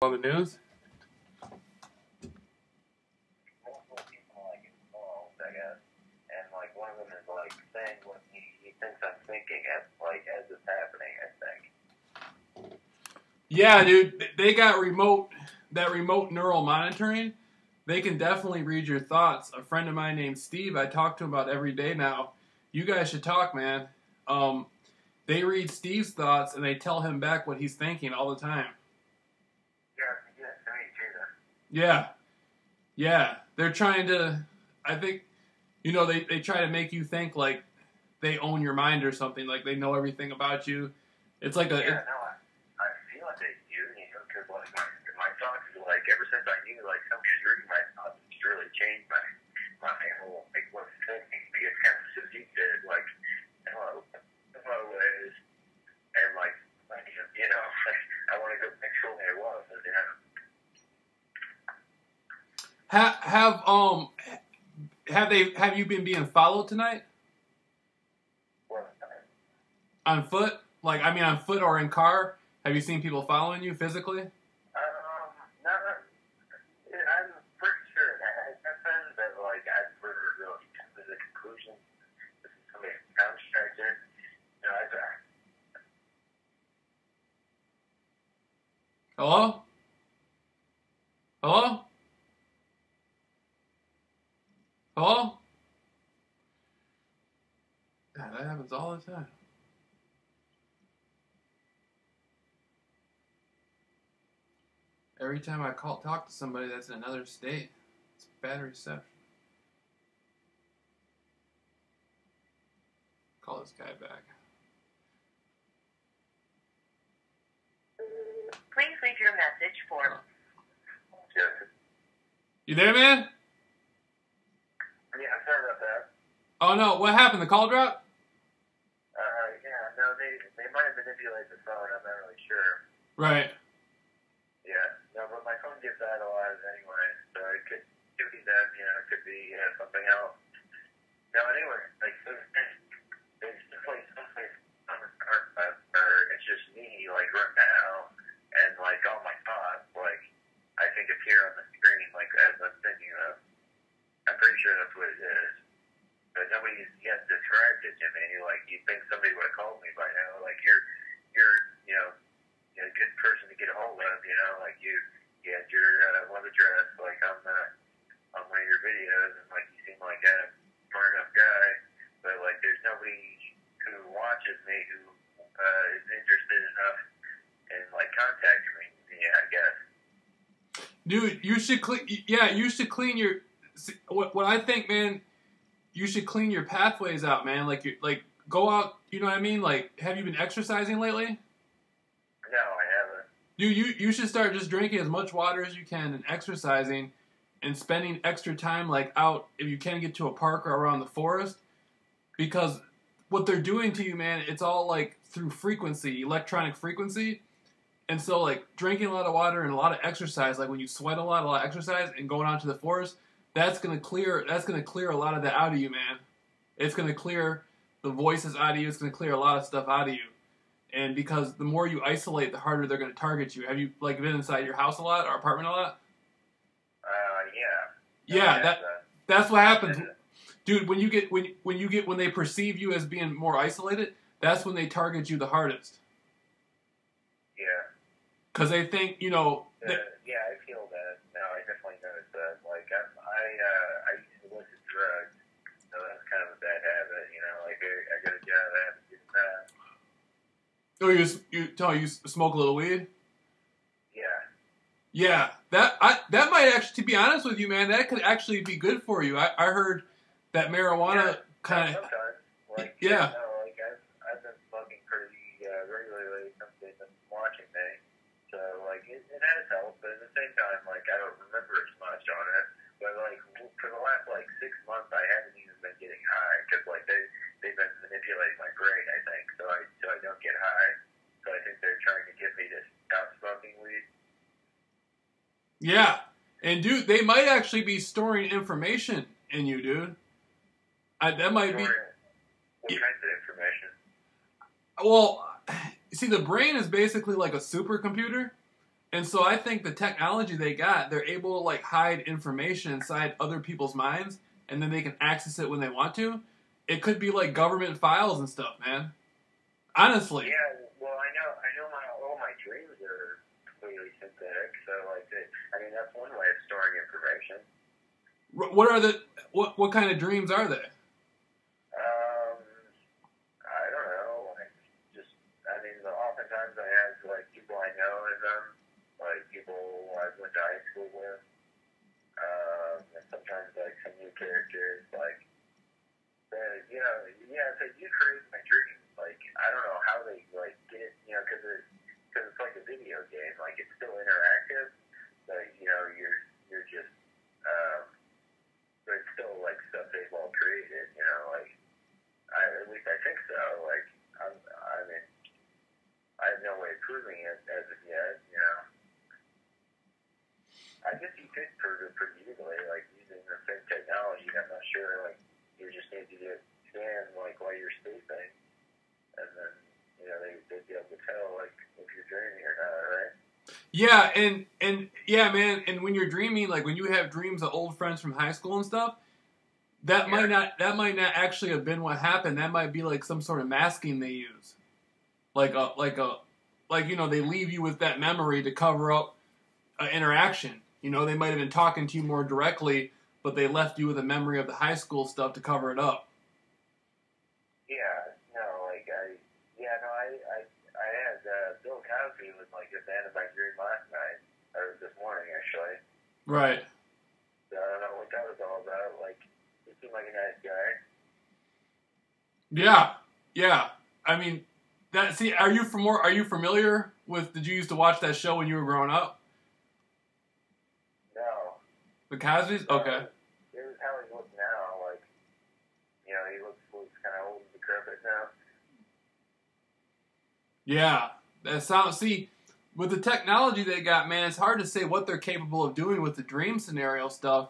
On the news? Multiple people like involved, I guess, and like one of them is like saying what he thinks I'm thinking as it's happening. I think. Yeah, dude, they got remote neural monitoring. They can definitely read your thoughts. A friend of mine named Steve, I talk to him about every day now. You guys should talk, man. They read Steve's thoughts and they tell him back what he's thinking all the time. Yeah. They're trying to, I think, they try to make you think like they own your mind or something, like they know everything about you. It's like I feel like they do, because like my thoughts, like ever since I knew like somebody's reading my thoughts, it's really changed my whole like what's thinking. It's kind of seductive, like hello ways, and like I want to go back to where I was, Have you been being followed tonight? What? On foot? Like, I mean, on foot or in car? Have you seen people following you physically? No, I'm pretty sure that has happened, but like I've never really come to the conclusion this is somebody contractor. Hello? Hello? Hello? Yeah, that happens all the time. Every time I talk to somebody that's in another state, it's bad reception. Call this guy back. Please leave your message for... You there, man? Yeah, sorry about that. Oh, no. What happened? The call dropped? Yeah, no, they might have manipulated the phone. I'm not really sure. Right. Yeah, no, but my phone gets idolized anyway, so it could be them, it could be something else. No, anyway, like, there's definitely something on the card where it's just me, like, right now, and, like, all my thoughts, like, I think appear on the screen, like, as I'm thinking of. I'm pretty sure that's what it is. But nobody's yet described it to me. Like, you'd think somebody would have called me by now. Like, you're a good person to get a hold of, like you had your web address, like on one of your videos, and like you seem like a smart enough guy, but like there's nobody who watches me who is interested enough in like contacting me. Yeah, I guess. Dude, you should clean your. What I think, man, you should clean your pathways out, man. Like go out. You know what I mean? Like, have you been exercising lately? No, I haven't. Dude, you should start just drinking as much water as you can and exercising and spending extra time like out if you can get to a park or around the forest, because what they're doing to you, man, it's all like through frequency, electronic frequency. And so like drinking a lot of water and a lot of exercise, like when you sweat a lot of exercise and going out to the forest, that's gonna clear a lot of that out of you, man. It's gonna clear the voices out of you. It's gonna clear a lot of stuff out of you. And because the more you isolate, the harder they're gonna target you. Have you like been inside your house a lot or apartment a lot? Yeah. Yeah, that's what happens, dude. When they perceive you as being more isolated, that's when they target you the hardest. Yeah. Because they think, yeah, I feel that. No, I definitely noticed that. Like, I used to listen to drugs, so that's kind of a bad habit, like, I got a job, I have to do that. Oh, you smoke a little weed? Yeah. Yeah, that might actually, to be honest with you, man, that could actually be good for you. I heard that marijuana kind of... Sometimes. Like, yeah. I've been smoking pretty regularly since they've been watching me. So, like, it has helped, but at the same time, like, I don't remember as much on it. But, like, for the last, like, 6 months, I haven't even been getting high, because, like, they've been manipulating my brain, I think, so I don't get high. So I think they're trying to get me to stop smoking weed. Yeah. And, dude, they might actually be storing information in you, dude. That might be... What kinds of information? Well, see, the brain is basically like a supercomputer, And so I think the technology they got, they're able to like hide information inside other people's minds, and then they can access it when they want to. It could be like government files and stuff, man. Honestly. Yeah, well, I know all my dreams are completely synthetic, so like, that's one way of storing information. What kind of dreams are they? I don't know. Oftentimes I have like people I know in them, like people I went to high school with, and sometimes like some new characters, like, so you create my dreams. Like, I don't know how they like get, because it's like a video game. Like, it's still interactive, but you're just, but it's still like stuff they've all created. At least I think so. Like, I have no way of proving it as of yet. I guess you could prove it pretty easily, like using the same technology. I'm not sure. Like, you just need to get scanned like while you're sleeping, and then they'd be able to tell like if you're dreaming or not, right? Yeah, and yeah, man. And when you're dreaming, like when you have dreams of old friends from high school and stuff, that might not actually have been what happened. That might be like some sort of masking they use, like they leave you with that memory to cover up interaction. They might have been talking to you more directly, but they left you with a memory of the high school stuff to cover it up. I had Bill Cosby was like a fan of my dream last night, or this morning actually. Right. So I don't know what that was all about. Like, he seemed like a nice guy. Yeah. I mean, are you familiar with? Did you used to watch that show when you were growing up? No. The Cosby's? Okay. It was how he looks now. Like, he looks kind of old and decrepit now. Yeah, with the technology they got, man, it's hard to say what they're capable of doing with the dream scenario stuff,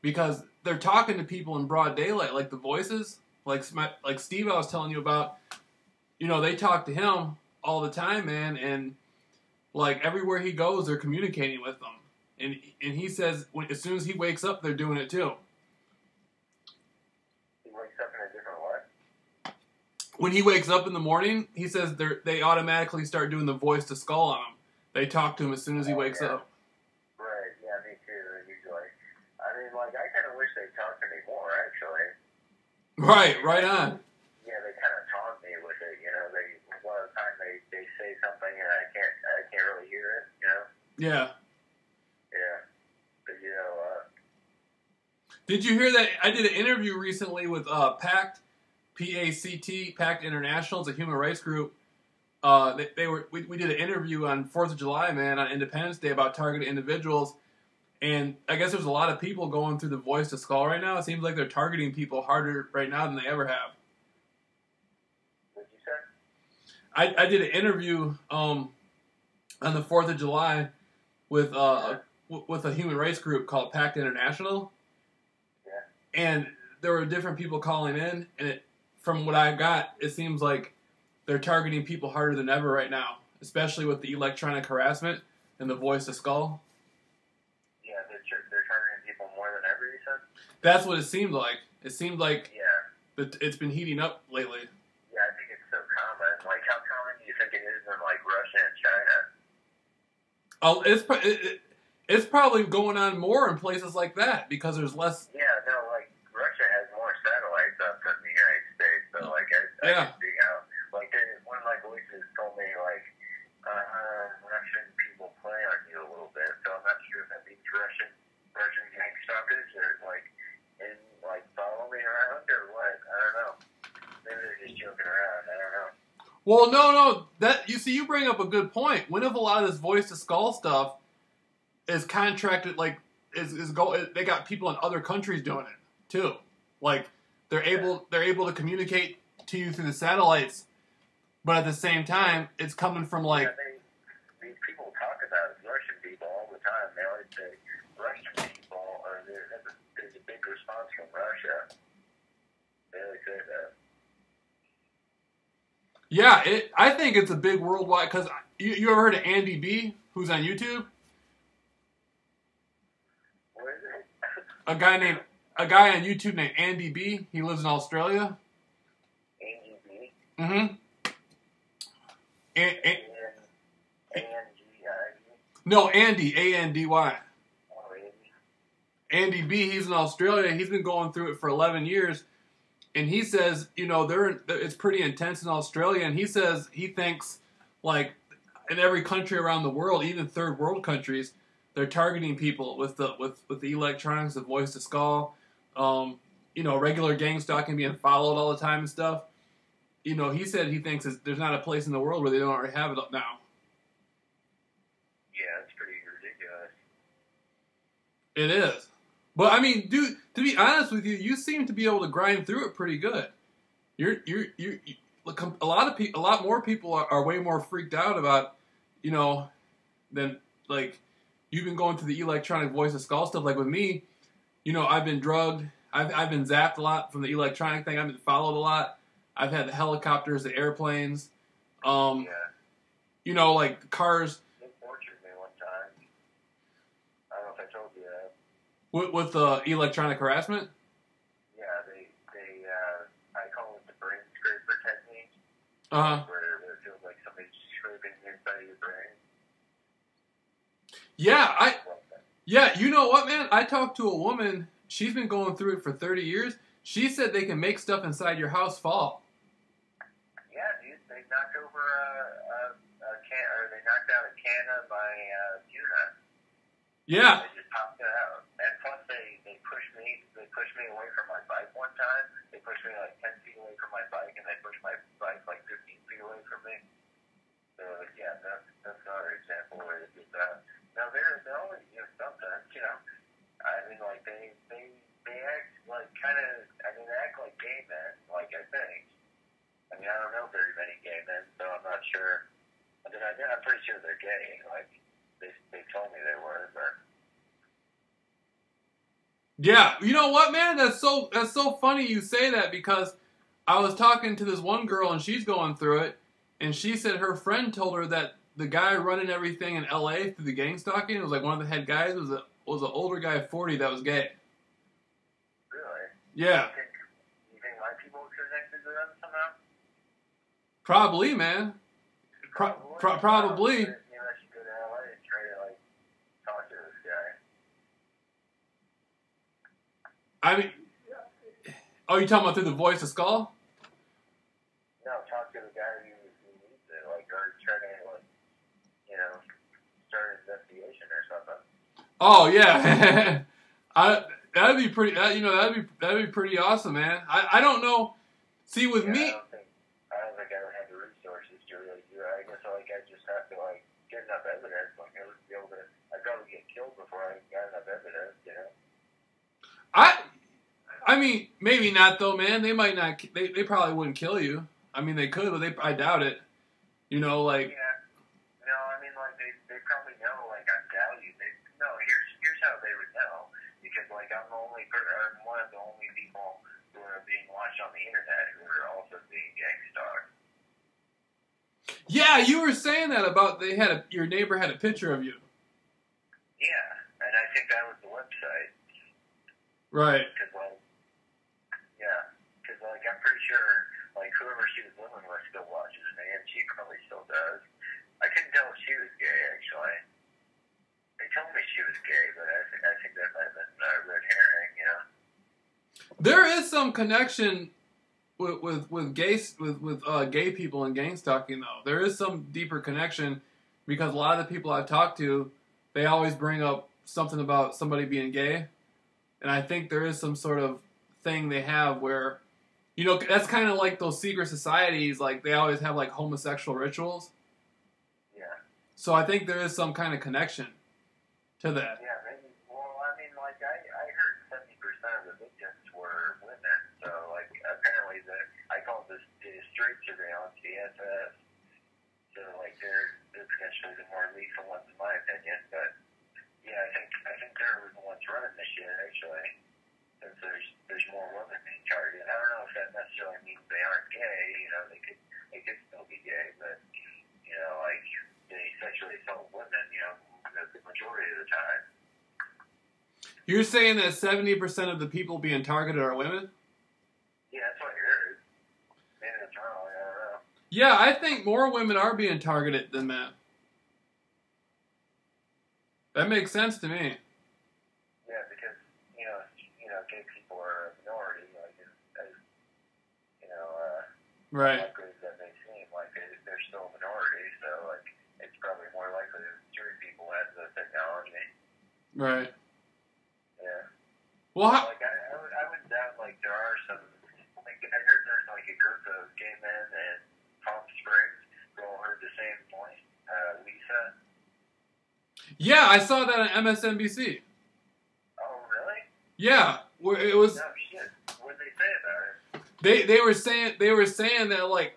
because they're talking to people in broad daylight, like the voices, like Steve I was telling you about. They talk to him all the time, man, and like everywhere he goes, they're communicating with them, and he says as soon as he wakes up, they're doing it too. When he wakes up in the morning, he says they automatically start doing the voice to skull on him. They talk to him as soon as he wakes up. Right, yeah, me too, usually. I kind of wish they'd talk to me more, actually. Right on. Yeah, they kind of taunt me with it, a lot of the time they say something and I can't really hear it, Yeah. Yeah. But, Did you hear that? I did an interview recently with PACT. PACT International is a human rights group. We did an interview on 4th of July, man, on Independence Day about targeted individuals, and I guess there's a lot of people going through the voice to skull right now. It seems like they're targeting people harder right now than they ever have. What did you say? I did an interview on the 4th of July with a human rights group called PACT International, and there were different people calling in, and from what I got, it seems like they're targeting people harder than ever right now, especially with the electronic harassment and the voice to skull. Yeah, they're targeting people more than ever, you said? That's what it seemed like. It seemed like it's been heating up lately. Yeah, I think it's so common. Like, how common do you think it is in, like, Russia and China? It's probably going on more in places like that because there's less... Yeah, no, like, Russia has more satellites up than the United States, so, like, I can see how... Like, one of my voices told me, like, Russian people play on you a little bit, so I'm not sure if that means Russian gang stalkers or, like, follow me around or what. I don't know. Maybe they're just joking around. I don't know. Well, no. You bring up a good point. When if a lot of this voice to skull stuff is contracted, like, they got people in other countries doing it too. Like, they're able to communicate to you through the satellites, but at the same time, it's coming from like. Yeah, these people talk about Russian people all the time. They always say Russian people, or there's a big response from Russia. They always say that. Yeah, I think it's a big worldwide, because you ever heard of Andy B? who's on YouTube? What is it? A guy on YouTube named Andy B. He lives in Australia. Andy B. Mm-hmm. A-N-G-I-E. No, Andy, A-N-D-Y. Oh, Andy. Andy B. He's in Australia. He's been going through it for 11 years, and he says, you know, it's pretty intense in Australia. And he says he thinks, like, in every country around the world, even third world countries, they're targeting people with the electronics, the voice to skull, you know, regular gang stalking, being followed all the time and stuff. You know, he said he thinks there's not a place in the world where they don't already have it now. Yeah, it's pretty ridiculous. It is. But I mean, dude, to be honest with you, you seem to be able to grind through it pretty good. Look, a lot more people are way more freaked out about, you know, than like you've been going through the electronic voice of skull stuff. Like with me, you know, I've been drugged. I've been zapped a lot from the electronic thing. I've been followed a lot. I've had the helicopters, the airplanes. Yeah. You know, like the cars. They tortured me one time. I don't know if I told you that. With the electronic harassment? Yeah, I call it the brain scraper technique. Uh-huh. Where it feels like somebody's scraping inside of your brain. Yeah, you know what, man? I talked to a woman. She's been going through it for 30 years. She said they can make stuff inside your house fall. Yeah, dude, they knocked over they knocked out a can of my tuna. Yeah. They just popped it out. And plus they pushed me away from my bike one time. They pushed me like 10 feet away from my bike, and they pushed my bike like 15 feet away from me. So yeah, that's another example where they did that. Now they're always, you know, sometimes, you know, I mean, like they act like they act like gay men, like I think. I mean, I don't know very many gay men, so I'm not sure. I mean, I'm pretty sure they're gay. Like they told me they were, but. Yeah, you know what, man? That's so funny you say that, because I was talking to this one girl and she's going through it, and she said her friend told her that the guy running everything in L.A. through the gang stalking, it was like one of the head guys, was an older guy of 40 that was gay. Really? Yeah. You think my people are connected to them somehow? Probably, man. Probably. You know, I should go to L.A. and try to like talk to this guy. I mean, oh, you talking about through the voice of skull? No, talk to the guy who needs it, like, or try to, like, you know, start an investigation or something. Oh yeah, that'd be pretty. That'd be pretty awesome, man. I don't know. See, with me, I don't think I would have the resources to really do it. I guess like I just have to like get enough evidence. Like I would be able to. I'd probably get killed before I got enough evidence. You know. I mean, maybe not though, man. They might not. They probably wouldn't kill you. I mean, they could, but I doubt it. You know, like. Yeah. No, I mean, like they probably know. Like I'm valued. Here's how they would know, because like I'm one of the only people who are being watched on the internet who are also being gang stalked. Yeah, you were saying that about your neighbor had a picture of you. Yeah, and I think that was the website. Right. Because like I'm pretty sure like whoever she was living with still watches me, and she probably still does. I couldn't tell if she was gay actually. They told me she was gay, but I think that might have been red herring, you know. There is some connection with gay people and gang stalking, though. There is some deeper connection, because a lot of the people I've talked to, they always bring up something about somebody being gay, and I think there is some sort of thing they have where, you know, that's kind of like those secret societies, like they always have like homosexual rituals. Yeah. So I think there is some kind of connection to that. Yeah, maybe. Well, I mean, like I heard 70% of the victims were women, so like apparently I call this the straight surveillance, the SS. So like they're potentially the more lethal ones in my opinion, but yeah, I think they're the ones running this shit actually, since there's more women being targeted. I don't know if that necessarily means they aren't gay. You know, they could still be gay, but you know, like they sexually assault women. You know, majority of the time. You're saying that 70% of the people being targeted are women? Yeah, that's what I heard. Maybe that's wrong. I don't know. Yeah, I think more women are being targeted than men. That makes sense to me. Yeah, because gay people are a minority, like as Right. likely as that may seem, like they're still a minority, so like it's probably more likely that straight people have the technology. Right. Yeah. Well, Like I would doubt like there are some like I heard there's like a group of gay men in Palm Springs who all heard the same point. Lisa. yeah, I saw that on MSNBC. Oh really? Yeah, where it was. No shit. What did they say about it? They were saying that like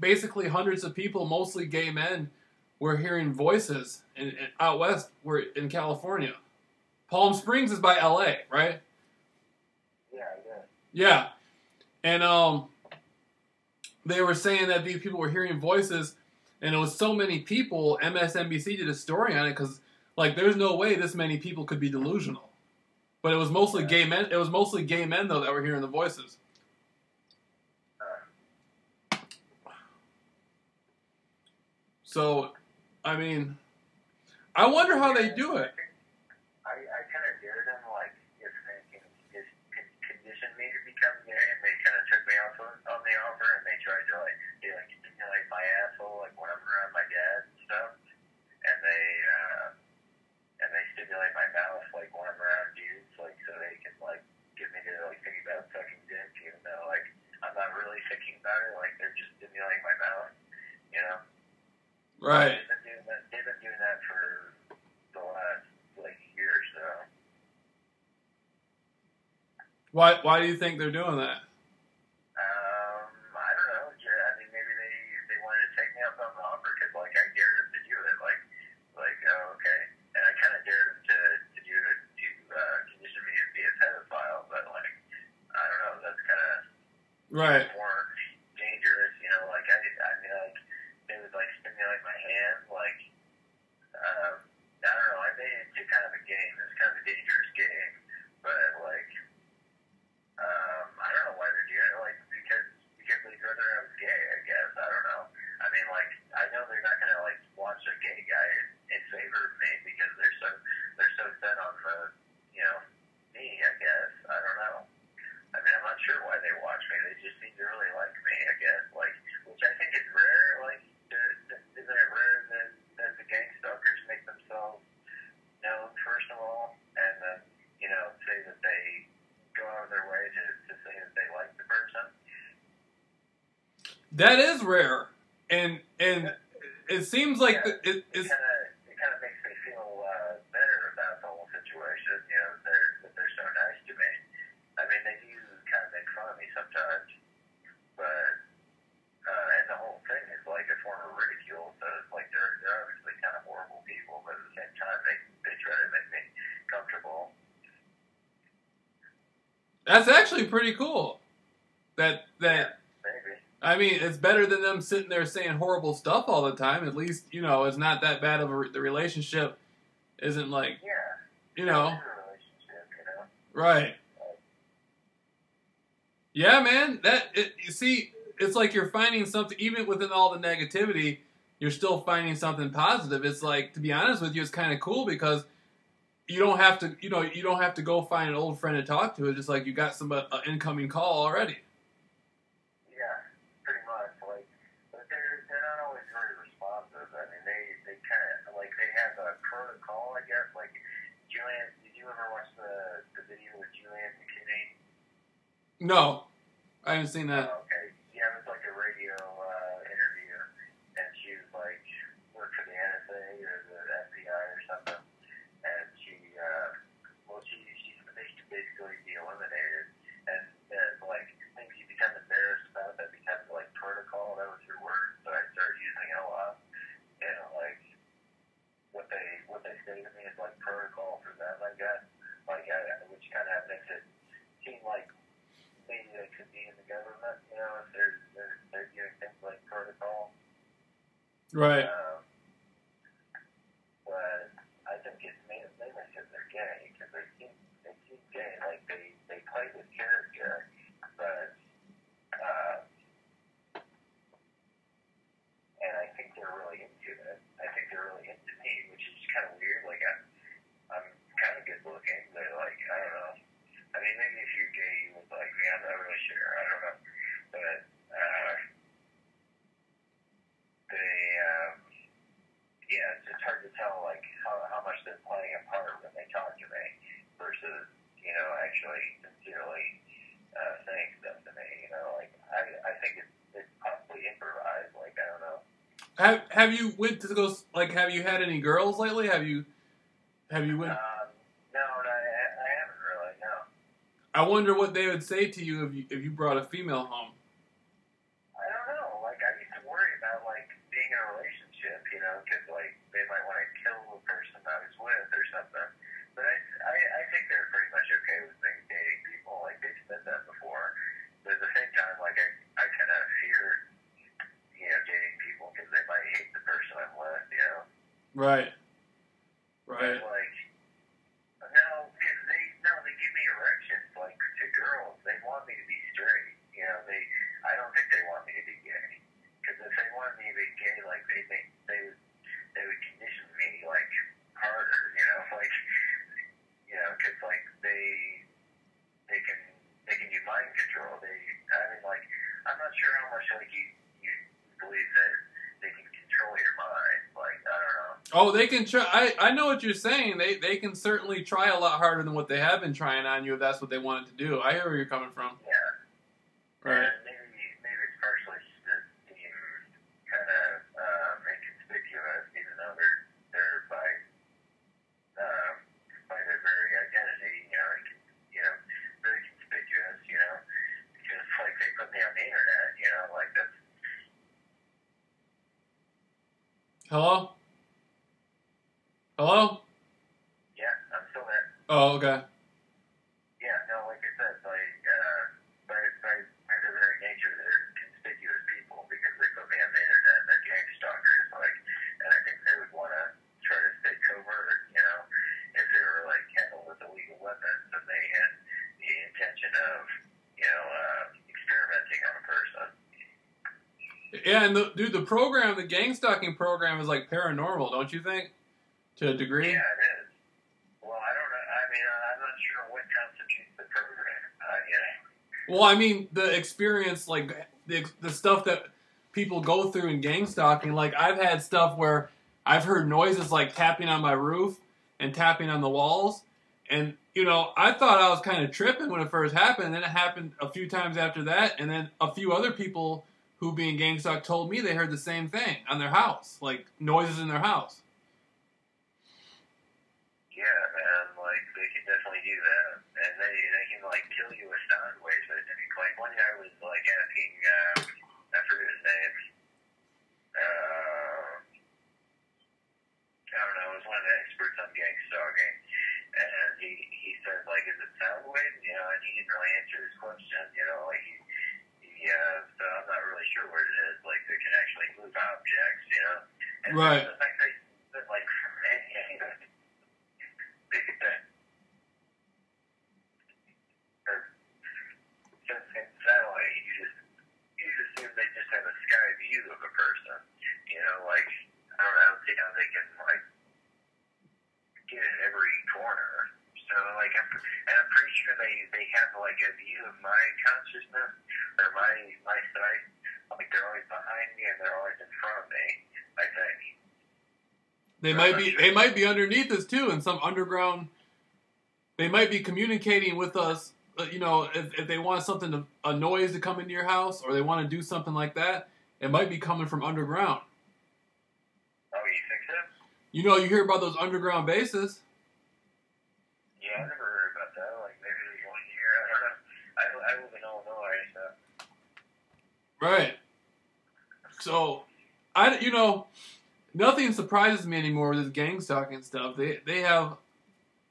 basically hundreds of people, mostly gay men, were hearing voices in out west, were in California. Palm Springs is by LA, right? Yeah, I guess. Yeah, and they were saying that these people were hearing voices, and it was so many people. MSNBC did a story on it because like there's no way this many people could be delusional, but it was mostly gay men. It was mostly gay men though that were hearing the voices. So, I mean, I wonder how they do it. I kind of dared them, like, if they can just condition me to become gay, and they kind of took me off on the offer, and they tried to, like, stimulate my asshole, like, when I'm around my dad and stuff, and they stimulate my mouth, like, when I'm around dudes, like, so they can, like, get me to, like, think about sucking dick, even though, like, I'm not really thinking about it, like, they're just stimulating my mouth, you know? Right. They've been doing that for the last like year or so. Why do you think they're doing that? I don't know. I mean, maybe they wanted to take me up on the offer because like I dared them to do it. Like oh okay, and I kind of dared them to do it to condition me to be a pedophile, but like I don't know. That's kind of Right. more dangerous, you know. Like I mean like. They would like stimulate my hand, like I don't know. I made it into kind of a game. It's kind of a dangerous game, but like I don't know why they're doing it. Like because they'd rather I was gay. I guess I don't know. I mean, like I know they're not gonna like watch a gay guy in favor of me because they're so set on the me. I guess I don't know. I mean, I'm not sure why they watch me. They just seem to really like me. I guess like which I think is rare. Like. Isn't it rare that the gang stalkers make themselves known first of all, and then say that they go out of their way to say that they like the person? That is rare, and it seems like it kind of makes me feel better about the whole situation. You know, that they're so nice to me. I mean, they do kind of make fun of me sometimes, but. And the whole thing is like a form of ridicule, so it's like they're obviously kind of horrible people, but at the same time they try to make me comfortable. That's actually pretty cool. That maybe. I mean, it's better than them sitting there saying horrible stuff all the time. At least it's not that bad of the relationship. Isn't like relationship, right. Yeah, man. You see. It's like you're finding something, even within all the negativity, you're still finding something positive. It's like, to be honest with you, it's kind of cool because you don't have to, you don't have to go find an old friend to talk to. It's just like you got some incoming call already. Yeah, pretty much. Like, but they're not always very responsive. I mean, they kind of like they have a protocol, I guess. Like, Julian, did you ever watch the video with Julian McKinney? No, I haven't seen that. Okay. Yeah, it was like a radio interview, and she was like, worked for the NSA or the FBI or something, and she basically be eliminated, and like things you become embarrassed about that becomes like protocol. That was your word, so I started using it a lot, and like what they say to me is like protocol for them, I guess, which kind of makes it seem like. Maybe they could be in the government, if they're doing things like protocol. Right. But I think Have you went to go like? Have you had any girls lately? Have you went? No, I haven't really. No. I wonder what they would say to you if you brought a female home. I don't know. Like, I used to worry about, like, being in a relationship, you know, because, like, they might want to kill the person I was with or something. But I think they're pretty much okay with me dating people. Like, they've said that before. But at the same time, like, I kind of fear, you know, dating people because they might hate the person I'm with, you know. Right. Right. But, like, no, because they give me erections, like, to girls. They want me to be straight. You know, I don't think they want me to be gay. Because if they wanted me to be gay, like, they think they would condition me, like, harder, you know, like, you know, because, like, they can do mind control. I mean, like, I'm not sure how much, like, you believe that they can control your mind. Like, I don't know. Oh, they can try. I know what you're saying. They can certainly try a lot harder than what they have been trying on you if that's what they wanted to do. I hear where you're coming from. Yeah. Right. And maybe it's partially just to seem kind of inconspicuous, even though they're by their very identity, you know, very conspicuous, you know, because like they put me on the internet, you know, like that's. Hello? Hello? Yeah, I'm still there. Oh, okay. Yeah, no, like I said, like by their very nature, they're conspicuous people because they put me on the internet and they're gang stalkers, like, and I think they would want to try to stay covert, you know, if they were like handled with illegal weapons and they had the intention of, you know, experimenting on a person. Yeah, and the program, the gang stalking program is like paranormal, don't you think? To a degree? Yeah, it is. Well, I don't know. I mean, I'm not sure what constitutes the program. Well, I mean, the experience, like, the stuff that people go through in gang stalking, like, I've had stuff where I've heard noises like tapping on my roof and tapping on the walls, and, you know, I thought I was kind of tripping when it first happened, and then it happened a few times after that, and then a few other people who being gang stalked told me they heard the same thing on their house, like, noises in their house. Yeah, man, like, they can definitely do that. And they can, like, kill you with sound waves, I think. Like, one guy was, like, asking, I forget his name. I don't know, it was one of the experts on gang stalking. And he said, like, is it sound waves? You know, and he didn't really answer his question, you know, like, so I'm not really sure what it is. Like, they can actually move objects, you know? And right. The fact that, like, from any satellite, you just assume they just have a sky view of a person. You know, like, I don't see how they can, like, get in every corner. So, like, I'm pretty sure they have, like, a view of my consciousness or my sight. Like, they're always behind me and they're always in front of me, I think. They might be underneath us too in some underground. They might be communicating with us. You know, if they want a noise to come into your house, or they want to do something like that, it might be coming from underground. Oh, you think so? You know, you hear about those underground bases. Yeah, I never heard about that. Like, maybe there's one here. I don't know. I live in Illinois, so. Right. So, you know, nothing surprises me anymore with this gang stalking stuff. They have,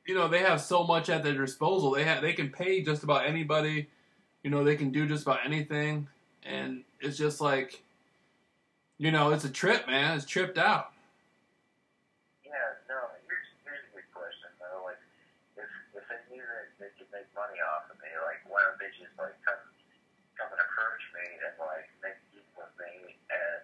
you know, they have so much at their disposal. They can pay just about anybody. You know, they can do just about anything, and it's just like, you know, it's a trip, man. It's tripped out. Yeah, no. Here's a good question though. Like, if they knew that they could make money off of me, like, why don't they just like come and approach me and like make deals with me, and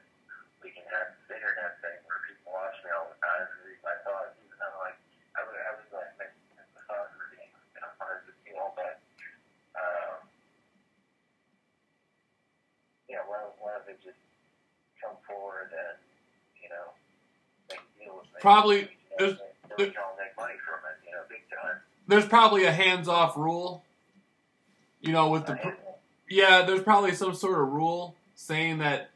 we can have this internet thing where people watch me all the time and read my thoughts, even though like I was like making the thought reading, you know, part of the deal, but yeah, why don't they just come forward and, you know, make a deal with me? Probably they can all make money from it, you know, big time. There's probably a hands-off rule. You know, with the yeah, there's probably some sort of rule saying that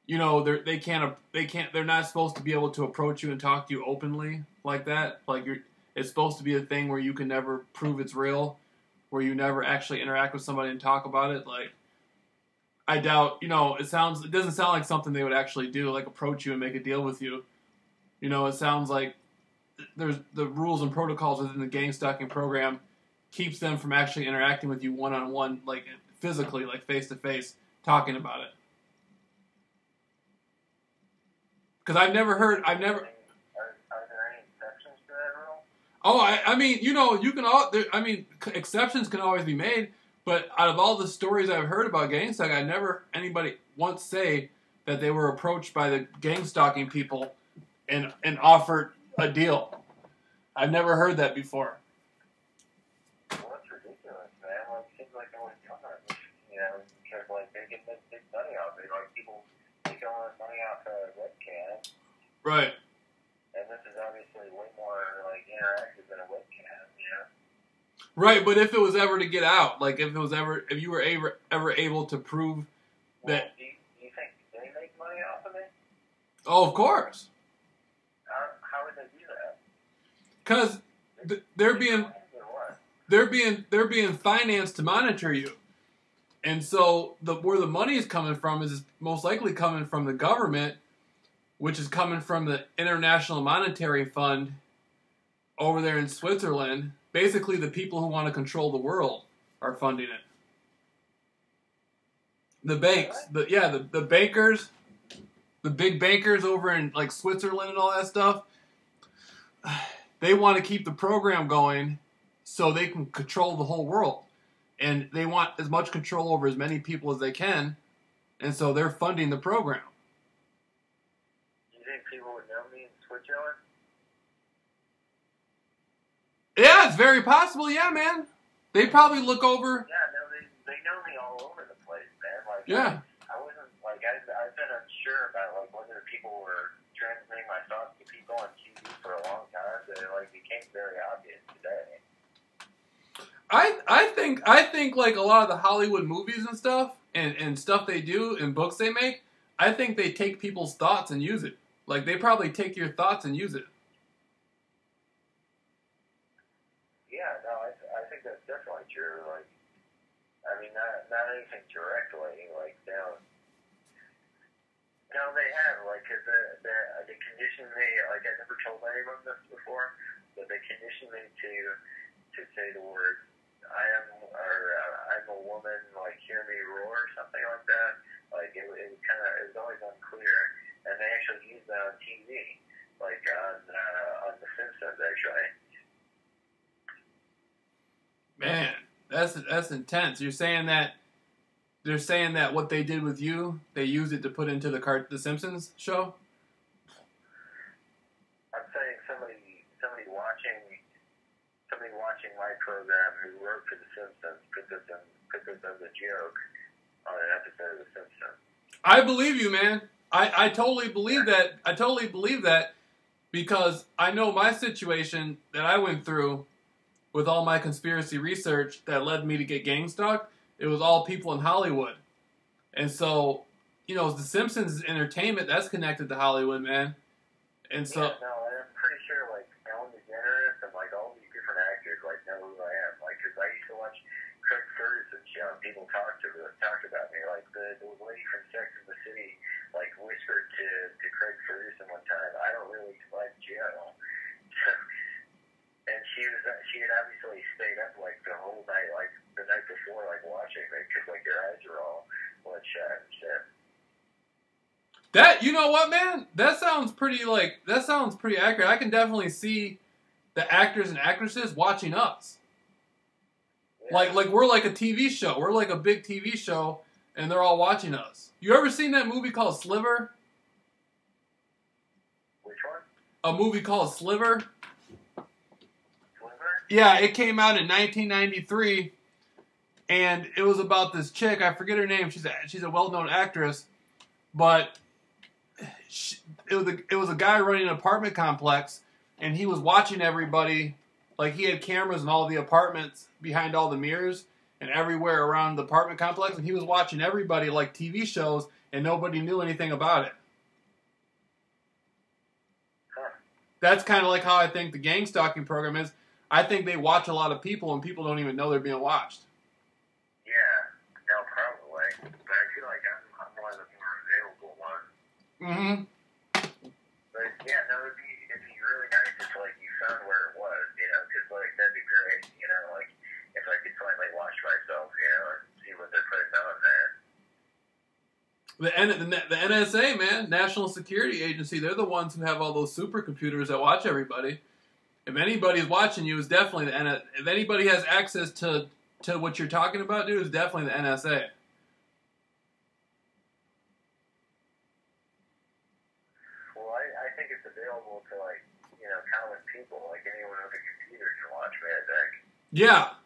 you know, they're not supposed to be able to approach you and talk to you openly like that. Like it's supposed to be a thing where you can never prove it's real, where you never actually interact with somebody and talk about it. Like, I doubt, you know, it doesn't sound like something they would actually do, like approach you and make a deal with you. You know, it sounds like there's the rules and protocols within the gang stalking program keeps them from actually interacting with you one-on-one, like physically, like face-to-face, talking about it. Because Are there any exceptions to that rule? Oh, I mean, you know, exceptions can always be made, but out of all the stories I've heard about gang stalking, I've never anybody once say that they were approached by the gang stalking people and offered a deal. I've never heard that before. Well, that's ridiculous, man. Like, it seems like no one's done that, you know, because, like, they get big money off it. Like, people make all this money off a webcam. Right. And this is obviously way more, like, interactive than a webcam, you know? Right, but if it was ever to get out, like, if you were ever able to prove that... Do you think they make money off of it? Oh, of course. How would they do that? Because they're being financed to monitor you, and so where the money is coming from is most likely coming from the government, which is coming from the International Monetary Fund over there in Switzerland. Basically, the people who want to control the world are funding it. The banks, the bankers, the big bankers over in like Switzerland and all that stuff. They want to keep the program going so they can control the whole world. And they want as much control over as many people as they can. And so they're funding the program. Do you think people would know me in Switzerland? Yeah, it's very possible. Yeah, man. They probably look over. Yeah, no, they know me all over the place, man. Like, yeah. I wasn't, like, I've been unsure about, like, whether people were transmitting my thoughts to people on TV for a long time, but it, like, became very obvious today. I think like a lot of the Hollywood movies and stuff stuff they do and books they make, I think they take people's thoughts and use it. Like they probably take your thoughts and use it. Yeah, no, I think that's definitely true. Like, I mean, not anything directly, like, no, they have, like, cause they conditioned me, like, I never told anyone this before, but they conditioned me to say the words, I'm a woman, like, hear me roar, or something like that. Like, it was always unclear, and they actually used that on TV, like, on The Simpsons, actually. Man, that's intense. They're saying that what they did with you, they used it to put into the Simpsons show. I'm saying somebody watching my program who wrote for The Simpsons put this as a joke on an episode of The Simpsons. I believe you, man. I totally believe that. I totally believe that because I know my situation that I went through with all my conspiracy research that led me to get gang stalked. It was all people in Hollywood. And so, you know, The Simpsons is entertainment. That's connected to Hollywood, man. And so... Yeah, no, I'm pretty sure, like, Ellen DeGeneres and, like, all these different actors, like, know who I am. Like, because I used to watch Craig Ferguson's show, and people talked about me. Like, the lady from Sex and the City, like, whispered to Craig Ferguson one time, I don't really like Joe. And she had obviously stayed up, like, the whole night, like, the night before, like, watching it, because, like, their eyes are all bloodshot and shit. That, you know what, man? That sounds pretty accurate. I can definitely see the actors and actresses watching us. Yeah. Like we're like a TV show. We're like a big TV show, and they're all watching us. You ever seen that movie called Sliver? Which one? A movie called Sliver. Sliver? Yeah, it came out in 1993, and it was about this chick. I forget her name. She's a well-known actress, but it was a guy running an apartment complex, and he was watching everybody. Like, he had cameras in all the apartments behind all the mirrors and everywhere around the apartment complex, and he was watching everybody like TV shows, and nobody knew anything about it. Huh. That's kind of like how I think the gang stalking program is. I think they watch a lot of people, and people don't even know they're being watched. Yeah, no, probably. But I feel like I'm one of the more available ones. Mm-hmm. But yeah, no, it'd be really nice if like you found where it was, you know, because like that'd be great, you know, like if I could finally watch myself, you know, and see what they're putting on there. The NSA, man, National Security Agency, they're the ones who have all those supercomputers that watch everybody. If anybody's watching you, it's definitely the NSA. If anybody has access to what you're talking about, dude, it's definitely the NSA. Well, I think it's available to like, you know, common people, like anyone with a computer can watch me, I think. Yeah,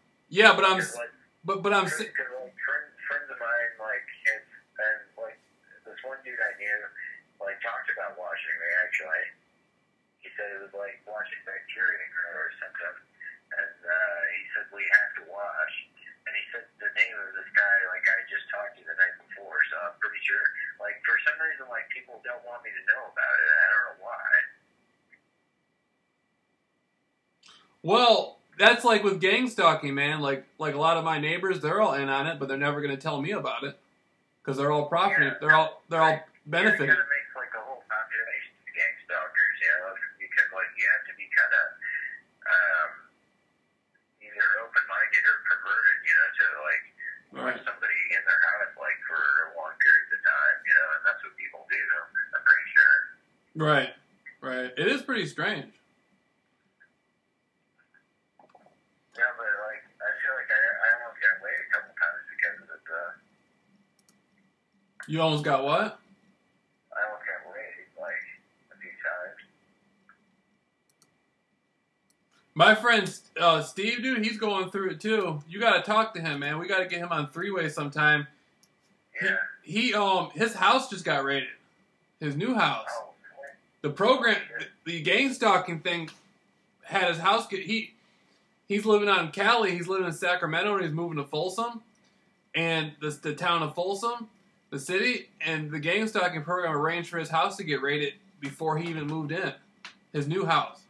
but I'm Because, like, Because like friends of mine, like, and like this one dude I knew, like talked about watching me actually. He said it was like watching bacteria grow or something, and he said we have to watch. And he said the name of this guy, like I just talked to the night before, so I'm pretty sure. Like for some reason, like people don't want me to know about it. I don't know why. well, that's like with gang stalking, man. Like a lot of my neighbors, they're all in on it, but they're never going to tell me about it because they're all profiting. They're all benefiting. It kind of makes like the whole population of gang stalkers, you know, because like you have to be kind of either open-minded or perverted, you know, to like Right. put somebody in their house like for long periods of time, you know, and that's what people do. I'm pretty sure. Right. It is pretty strange. Yeah, but like I feel like I almost got away a couple times because of it. You almost got what? I almost got away like a few times. My friend Steve, dude, he's going through it too. You got to talk to him, man. We got to get him on three-way sometime. Yeah. He his house just got raided. His new house. Oh, The program, the gang stalking thing, had his house get he's living out in Cali. He's living in Sacramento, and he's moving to Folsom, and the town of Folsom, the city, and the gang stalking program arranged for his house to get raided before he even moved in. His new house.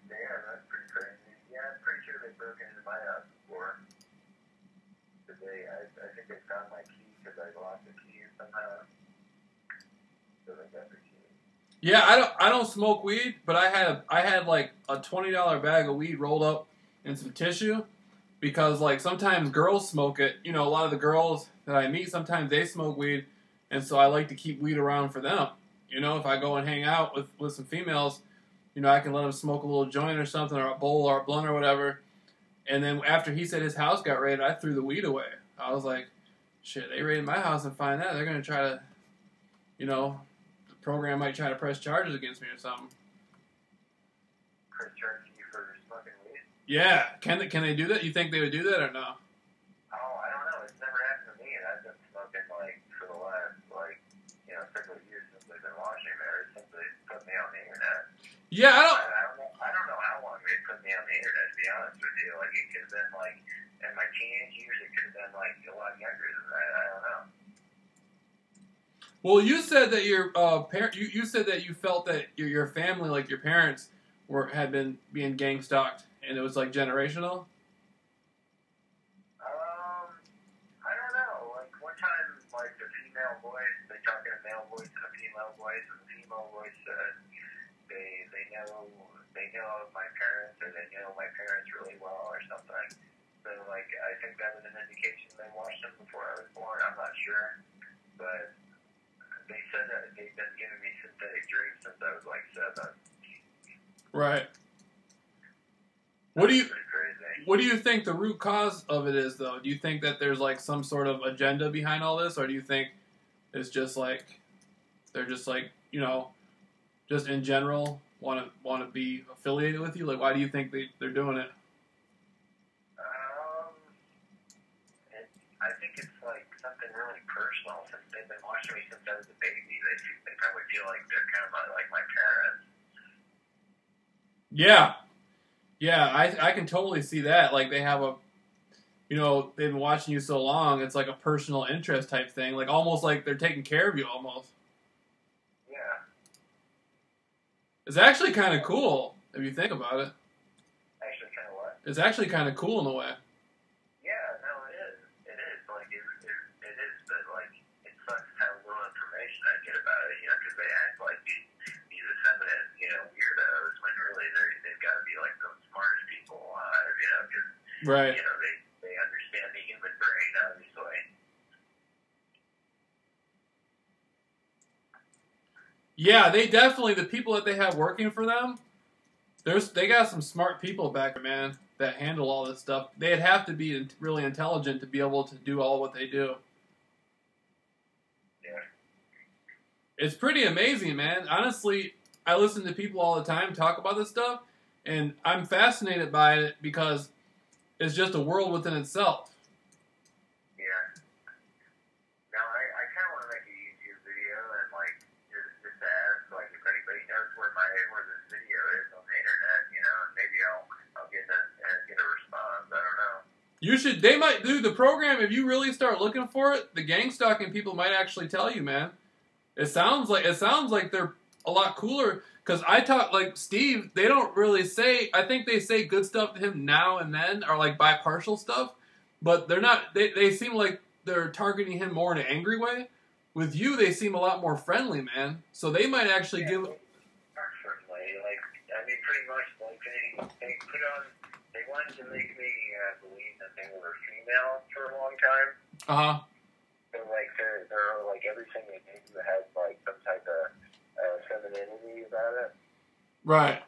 yeah, that's pretty crazy. Yeah, I'm pretty sure they broke into my house before. But I think they found my key because I lost the key somehow. So they got the key. Yeah, I don't smoke weed, but I had like a $20 bag of weed rolled up in some tissue because like sometimes girls smoke it. You know, a lot of the girls that I meet sometimes they smoke weed, and so I like to keep weed around for them. You know, if I go and hang out with some females, you know, I can let them smoke a little joint or something or a bowl or a blunt or whatever. And then after he said his house got raided, I threw the weed away. I was like, shit, they raided my house and find that. They're going to try to, you know, the program might try to press charges against me or something. Chris charged you for smoking weed? Yeah. Can they do that? You think they would do that or no? Oh, I don't know. It's never happened to me, and I've been smoking like for the last like several years since they've been watching me, or since they put me on the internet. Yeah, I don't know how long they put me on the internet. To be honest with you, like it could have been like in my teenage years. It could have been like a lot younger than that. I don't know. Well, you said that your parent. You said that you felt that your family, like your parents, had been being gang stalked, and it was like generational. I don't know. Like one time, like the female voice, they talking to male voice and a female voice, and the female voice said they know of my parents, or they know my parents really well, or something. So like I think that was an indication they watched them before I was born. I'm not sure, but they said that they've been giving me synthetic dreams since I was like 7. Right. What do you Pretty crazy. What do you think the root cause of it is, though? Do you think that there's like some sort of agenda behind all this, or do you think it's just like they're just like, you know, just in general want to be affiliated with you? Like, why do you think they're doing it? I think it's like something really personal. Since they've been watching me since I was a baby, they probably feel like they're kind of like my parents. Yeah, I can totally see that. Like they have you know, they've been watching you so long, it's like a personal interest type thing. Like, almost like they're taking care of you, almost. Yeah. It's actually kind of cool, if you think about it. Actually, kind of what? It's actually kind of cool in a way. Yeah, no, it is. It is. Like, it is, but, like, it sucks how little information I get about it, you know, because they act like these effeminate, you know, weirdos, when really they've got to be, like, the smartest people alive, you know, because, Right. you know, they understand the human brain, obviously. Yeah, they definitely, the people that they have working for them, they got some smart people back there, man, that handle all this stuff. They'd have to be really intelligent to be able to do all what they do. Yeah. It's pretty amazing, man. Honestly, I listen to people all the time talk about this stuff, and I'm fascinated by it because it's just a world within itself. Yeah. Now, I kind of want to make a YouTube video and, like, just ask, like, if anybody knows where this video is on the internet, you know, and maybe I'll get a response. I don't know. You should. They might do the program if you really start looking for it. The gang stalking people might actually tell you, man. It sounds like they're a lot cooler. Because I talk, like, Steve, they don't really say, I think they say good stuff to him now and then, or, like, partial stuff, but they're not, they seem like they're targeting him more in an angry way. With you, they seem a lot more friendly, man. So they might actually give... Certainly. Like, I mean, pretty much, like, they wanted to make me believe that they were female for a long time. Uh-huh. So, like, they're like, everything they do has, like, some type of femininity about it. Right.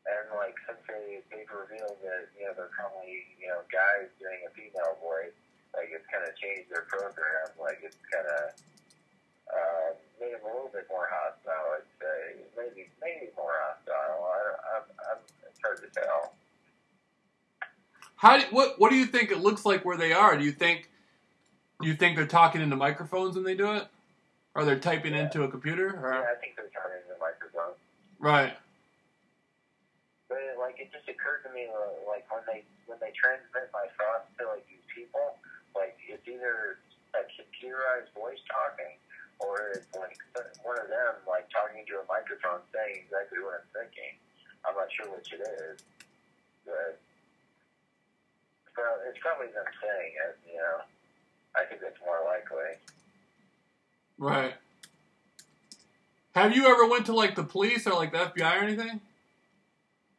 And, like, since they've revealed that, you know, they're probably, you know, guys doing a female voice, like, it's kind of changed their program. Like, it's kind of made them a little bit more hostile, I'd say. Maybe more hostile. It's hard to tell. What do you think it looks like where they are? Do you think they're talking into microphones when they do it? Or they're typing into a computer? Or? Yeah, I think they're talking into the microphone. Right. But, like, it just occurred to me, like, when they transmit my thoughts to, like, these people, like, it's either a computerized voice talking, or it's, like, one of them, like, talking to a microphone saying exactly what I'm thinking. I'm not sure which it is, but it's probably them saying it, you know. I think that's more likely. Right. Have you ever went to, like, the police or, like, the FBI or anything?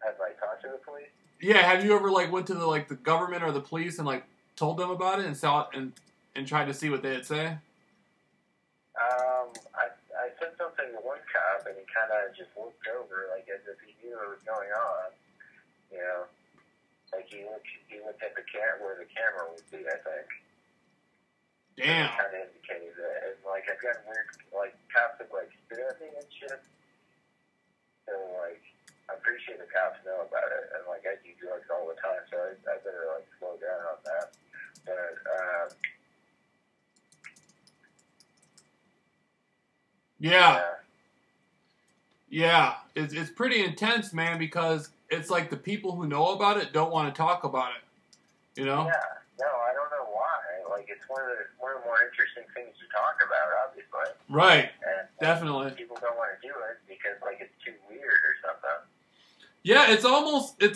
Have I talked to the police? Yeah, have you ever, like, went to the government or the police and, like, told them about it and saw it and tried to see what they'd say? I said something to one cop, and he kind of just looked over, like, as if he knew what was going on, you know. Like, he looked at the where the camera would be, I think. Damn. Kind of indicated that. And, like, I've gotten weird, like, cops have, like, spit at me and shit. So, like, I'm pretty sure the cops know about it. And, like, I do drugs all the time, so I better, like, slow down on that. But, Yeah. It's pretty intense, man, because it's like the people who know about it don't want to talk about it. You know? Yeah. No, I don't know why. Like, it's one of the more interesting things to talk about, obviously. Right. And definitely. People don't want to do it because, like, it's too weird or something. Yeah, it's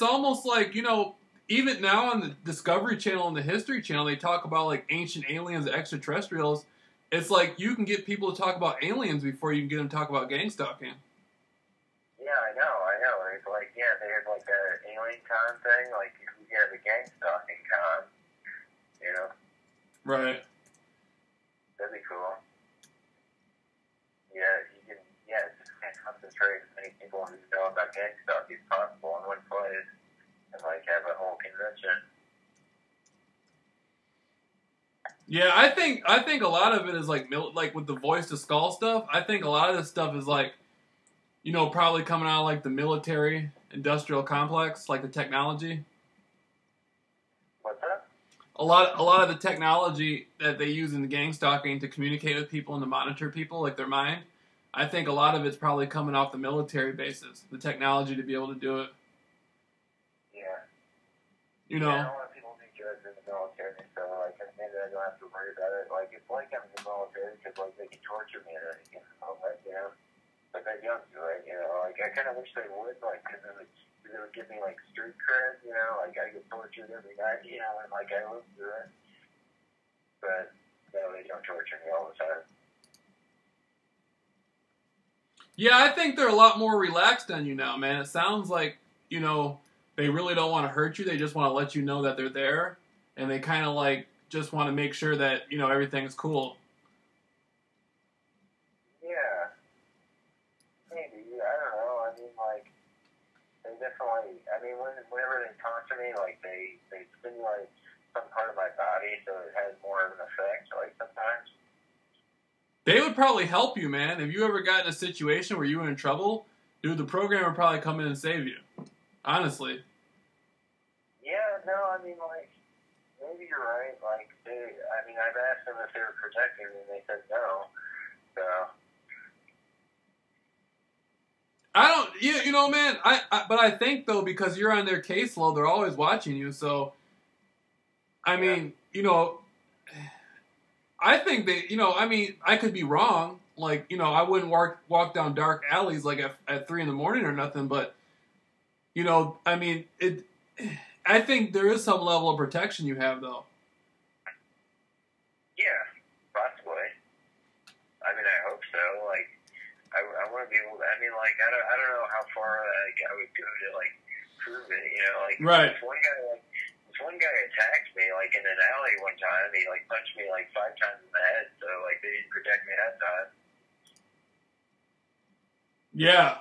almost like, you know, even now on the Discovery Channel and the History Channel, they talk about, like, ancient aliens, extraterrestrials. It's like you can get people to talk about aliens before you can get them to talk about gang stalking. Yeah, I know. It's like, yeah, they had, like, an alien con thing. Like, you get a gang stalking con, you know? Right. That'd be cool. Yeah, just concentrate as many people who know about gang stalking as possible in one place and, like, have a whole convention. Yeah, I think a lot of it is like with the voice to skull stuff. I think a lot of this stuff is like, you know, probably coming out of like the military industrial complex, like the technology. What's that? A lot of the technology that they use in the gang stalking to communicate with people and to monitor people, like their mind. I think a lot of it's probably coming off the military bases, the technology to be able to do it. Yeah. You know. Yeah, a lot of people do drugs in the military. I don't have to worry about it. Like, it's like I'm in the military because, like, they can torture me and everything, you know? But they don't do it, you know? Like, I kind of wish they would, like, because it would give me, like, street cred, you know? Like, I get tortured every night, you know, and, like, I live through it. But, no, they don't torture me all the time. Yeah, I think they're a lot more relaxed on you now, man. It sounds like, you know, they really don't want to hurt you. They just want to let you know that they're there. And they kind of, like, just want to make sure that, you know, everything's cool. Yeah. Maybe. I don't know. I mean, like, they definitely, I mean, whenever they talk to me, like, they stimulate some part of my body so it has more of an effect, like, sometimes. They would probably help you, man. If you ever got in a situation where you were in trouble, dude, the program would probably come in and save you. Honestly. Yeah, no, I mean, like, maybe you're right. Like, I mean, I've asked them if they were protecting me, and they said no. So. I don't, you know, man, but I think, though, because you're on their caseload, they're always watching you, so, I mean, you know, I think they, you know, I mean, I could be wrong. Like, you know, I wouldn't walk down dark alleys like at 3 a.m. or nothing. But, you know, I mean, I think there is some level of protection you have, though. Yeah, possibly. I mean, I hope so. Like, I want to be able to. I mean, like, I don't know how far like, I would go to like prove it. You know, like right. This one guy attacked me, like, in an alley one time. He, like, punched me, like, 5 times in the head, so, like, they didn't protect me that time. Yeah.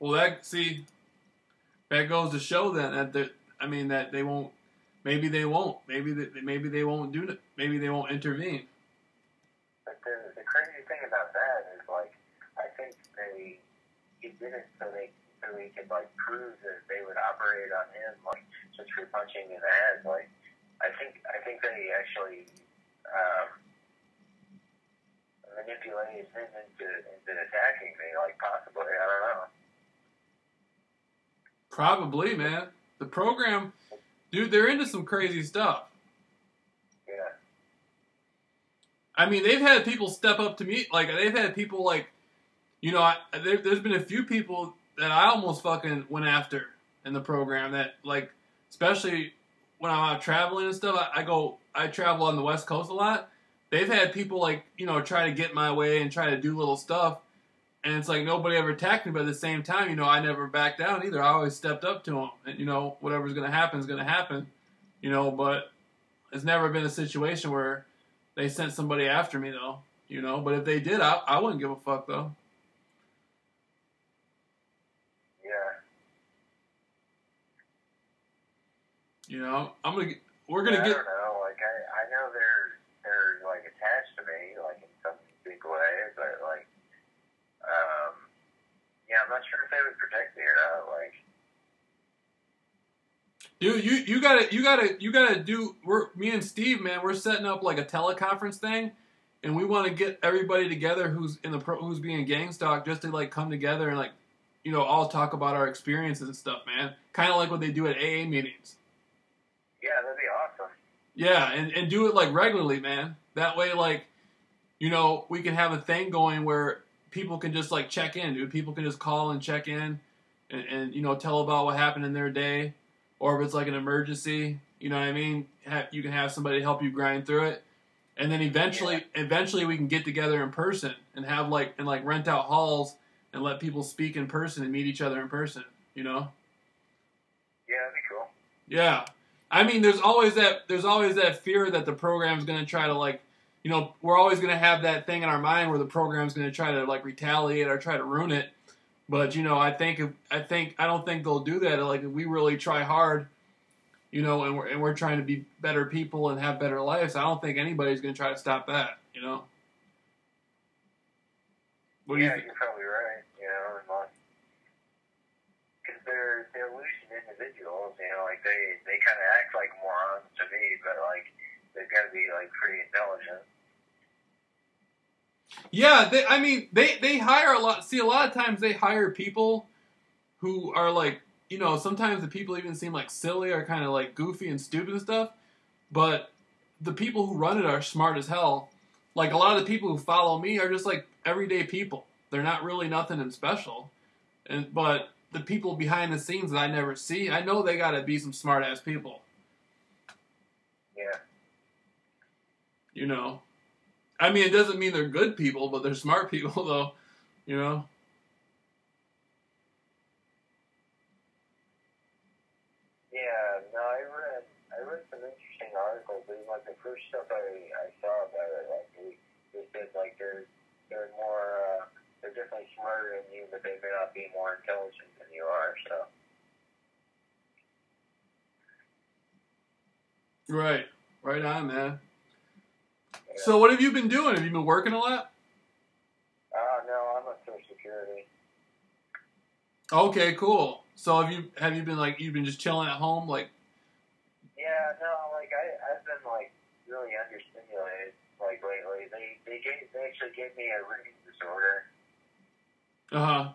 Well, that goes to show then that I mean, that they won't, maybe they won't do it. Maybe they won't intervene. But the crazy thing about that is, like, I think he did it so he could, like, prove that they would operate on him, like, just for punching in the head. Like, I think that he actually manipulated him into attacking me, like, possibly. I don't know. Probably, man. The program, dude, they're into some crazy stuff. Yeah. I mean, they've had people step up to me, like, they've had people, like, you know, there's been a few people that I almost fucking went after in the program that, like, especially when I'm out traveling and stuff, I travel on the West Coast a lot. They've had people, like, you know, try to get my way and try to do little stuff, and it's like nobody ever attacked me, but at the same time, you know, I never backed down either. I always stepped up to them, and, you know, whatever's going to happen is going to happen, you know, but it's never been a situation where they sent somebody after me, though, you know, but if they did, I wouldn't give a fuck, though. You know, we're gonna get. I don't know. Like, I know they're like attached to me, like, in some big way, but like, yeah, I'm not sure if they would protect me or not. Like, dude, you gotta do. Me and Steve, man, we're setting up like a teleconference thing, and we want to get everybody together who's who's being gang stalked, just to like come together and, like, you know, all talk about our experiences and stuff, man. Kind of like what they do at AA meetings. yeah, that'd be awesome. Yeah, and do it, like, regularly, man. That way, like, you know, we can have a thing going where people can just, like, check in, dude. People can just call and check in and you know, tell about what happened in their day. Or if it's, like, an emergency, you know what I mean? You can have somebody help you grind through it. And then eventually we can get together in person and have, like, rent out halls and let people speak in person and meet each other in person, you know? Yeah, that'd be cool. Yeah. I mean, there's always that fear that the program's going to try to, like, you know, we're always going to have that thing in our mind where the program's going to try to, like, retaliate or try to ruin it. But, you know, I don't think they'll do that. Like, if we really try hard, you know, and we're trying to be better people and have better lives, I don't think anybody's going to try to stop that, you know? What do you think? You're probably right, you know, and like, because they're illusion individuals, you know, like, they kind of act like morons to me, but, like, they've got to be, like, pretty intelligent. Yeah, they hire a lot. See, a lot of times they hire people who are, like, you know, sometimes the people even seem, like, silly or kind of, like, goofy and stupid and stuff, but the people who run it are smart as hell. Like, a lot of the people who follow me are just like everyday people. They're not really nothing special. But the people behind the scenes that I never see, I know they gotta be some smart ass people. Yeah. You know? I mean, it doesn't mean they're good people, but they're smart people, though. You know? Yeah, no, I read some interesting articles. It was like the first stuff I saw about it. Like they said like they're more they're definitely smarter than you, but they may not be more intelligent than you are. So. Right. Right on, man. Yeah. So what have you been doing? Have you been working a lot? No, I'm a Social Security. Okay, cool. So have you been like you've been just chilling at home like? Yeah, no, like I've been like really understimulated like lately. They actually gave me a reading disorder. Uh-huh.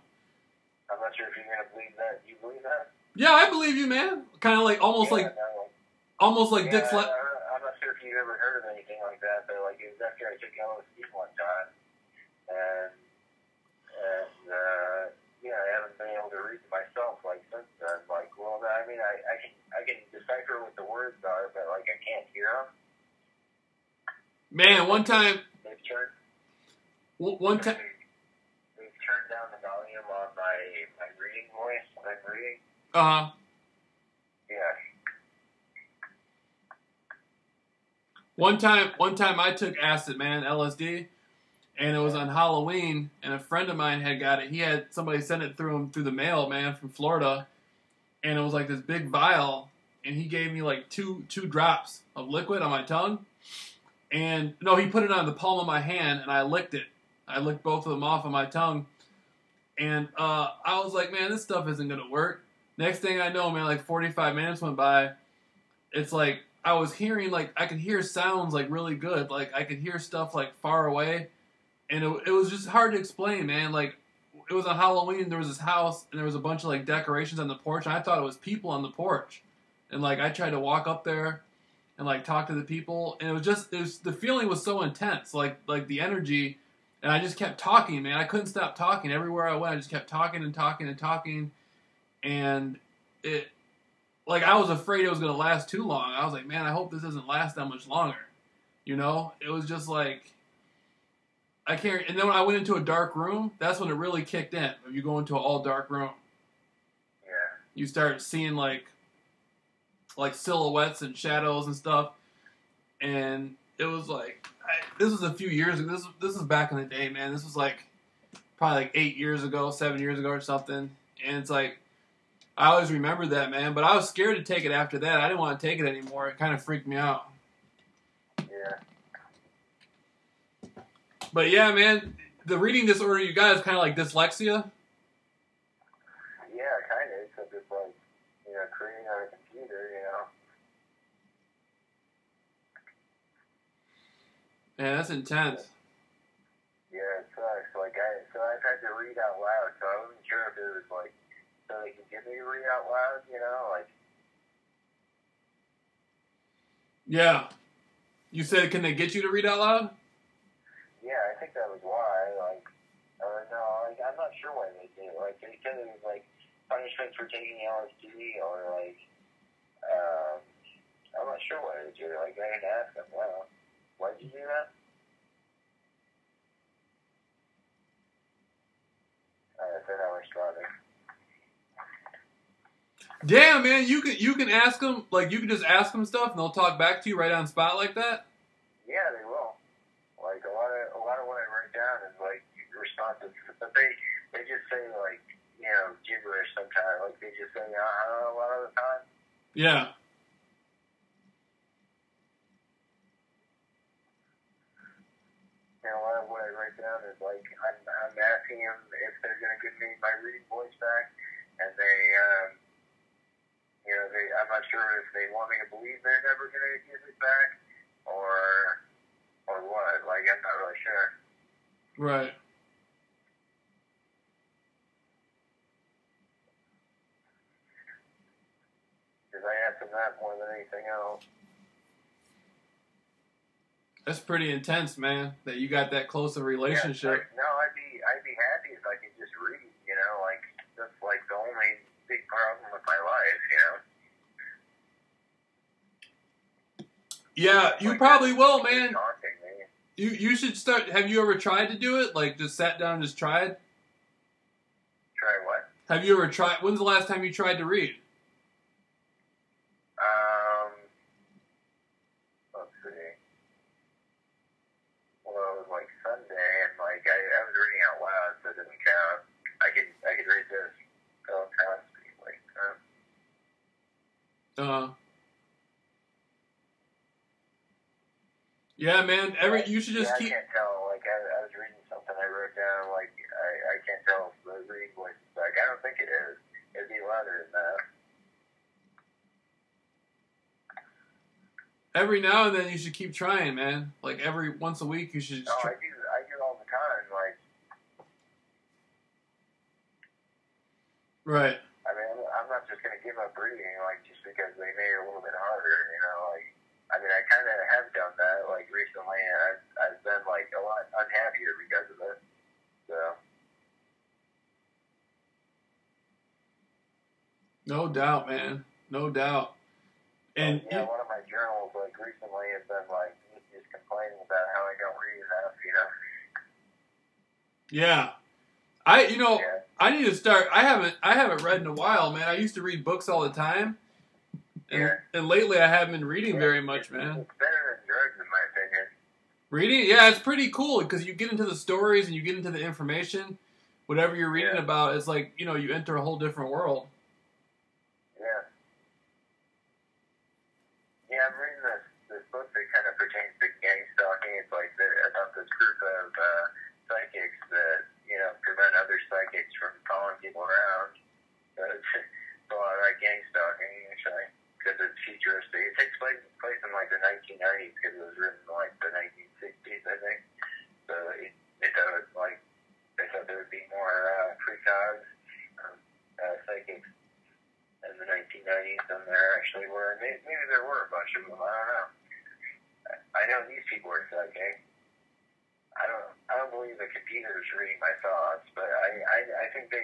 I'm not sure if you're gonna believe that. Do you believe that? Yeah, I believe you, man. Kind of like almost Yeah, like no, almost like yeah, Dick I'm not sure if you've ever heard of anything like that, but like it was after I took LSD one time, and yeah, I haven't been able to read it myself like since then. Like, well, I mean, I can decipher what the words are, but like I can't hear them. Man, one time They've turned one time they've turned down the volume on my reading voice when I'm reading. uh Yeah. one time I took acid, man, LSD, and it was on Halloween, and a friend of mine had got it. He had somebody send it through the mail, man, from Florida, and it was like this big vial, and he gave me like two drops of liquid on my tongue. And no, he put it on the palm of my hand, and I licked it. I licked both of them off of my tongue, and I was like, man, this stuff isn't gonna work. Next thing I know, man, like 45 minutes went by. It's like I was hearing, like I could hear sounds like really good, like I could hear stuff like far away, and it was just hard to explain, man. Like it was on Halloween, there was this house, and there was a bunch of like decorations on the porch, and I thought it was people on the porch, and like I tried to walk up there and like talk to the people, and the feeling was so intense, like the energy, and I just kept talking, man. I couldn't stop talking. Everywhere I went, I just kept talking and talking and talking, and it, like I was afraid it was gonna last too long. I was like, man, I hope this doesn't last that much longer. You know, it was just like I can't. And then when I went into a dark room, that's when it really kicked in. When you go into an all dark room, Yeah. you start seeing like silhouettes and shadows and stuff, and it was like this was a few years ago. This was back in the day, man. This was like probably like 8 years ago, 7 years ago or something. And it's like I always remember that, man. But I was scared to take it after that. I didn't want to take it anymore. It kind of freaked me out. Yeah. But yeah, man, the reading disorder you got is kind of like dyslexia. Yeah, kind of. Except it's like, creating on a computer, Man, that's intense. Yeah, it sucks. So I've had to read out loud, so I wasn't sure if it was like, so they could get me to read out loud, like. Yeah. You said, can they get you to read out loud? Yeah, I think that was why, no, I'm not sure why they did it. Like, they said it was, like, punishment for taking LSD, or, like, I'm not sure why they did it. Like, I had to ask them, well, why did you do that? So now we're starting. Damn, man, you can ask them, like, you can just ask them stuff, and they'll talk back to you right on spot like that? Yeah, they will. Like, a lot of what I write down is, like, responses. But they just say, like, gibberish sometimes. Like, they just say, a lot of the time. Yeah. A lot of what I write down is, like, I'm asking them if they're going to give me my reading voice back, and I'm not sure if they want me to believe they're never going to give it back, or what. Like, I'm not really sure. Right. Because I ask them that more than anything else. That's pretty intense, man. That you got that close a relationship. Yeah, no, I'd be happy if I could just read. You know, like that's like the only big problem with my life. You know. Yeah, you Like, probably will, man. Taunting me. You should start. Have you ever tried to do it? Like, just sat down and just tried? Try what? Have you ever tried? When's the last time you tried to read? Let's see. Well, it was like Sunday, and like I was reading out loud, so it didn't count. I could read this. So it counts. Like, Yeah, man. You should just keep. I can't tell. Like I was reading something I wrote down. Like I can't tell if the reading voice is back. I don't think it is. It'd be louder than that. Every now and then, you should keep trying, man. Like every once a week, you should. No, I do all the time. Like. Right. I mean, I'm not just gonna give up reading like just because they made it a little bit harder. You know, like. I mean, I kind of have done that, like, recently, and I've been, like, a lot unhappier because of it, so. No doubt, man. No doubt. And yeah, one of my journals, like, recently has been, like, just complaining about how I don't read enough, you know? Yeah. I need to start. I haven't read in a while, man. I used to read books all the time. And lately I haven't been reading very much, man. It's better than drugs, in my opinion. Reading? Yeah, it's pretty cool because you get into the stories and you get into the information. Whatever you're reading about, it's like, you enter a whole different world. Yeah. Yeah, I'm reading this book that kind of pertains to gang stalking. It's like about this group of psychics that, prevent other psychics from following people around. So it's a lot of like gang stalking, actually. Because it's futuristic. It takes place in like the 1990s because it was written in like the 1960s, I think. So they thought there would be more precogs, psychics in the 1990s than there actually were. Maybe there were a bunch of them. I don't know. I know these people are psychic. I don't believe the computer is reading my thoughts, but I think the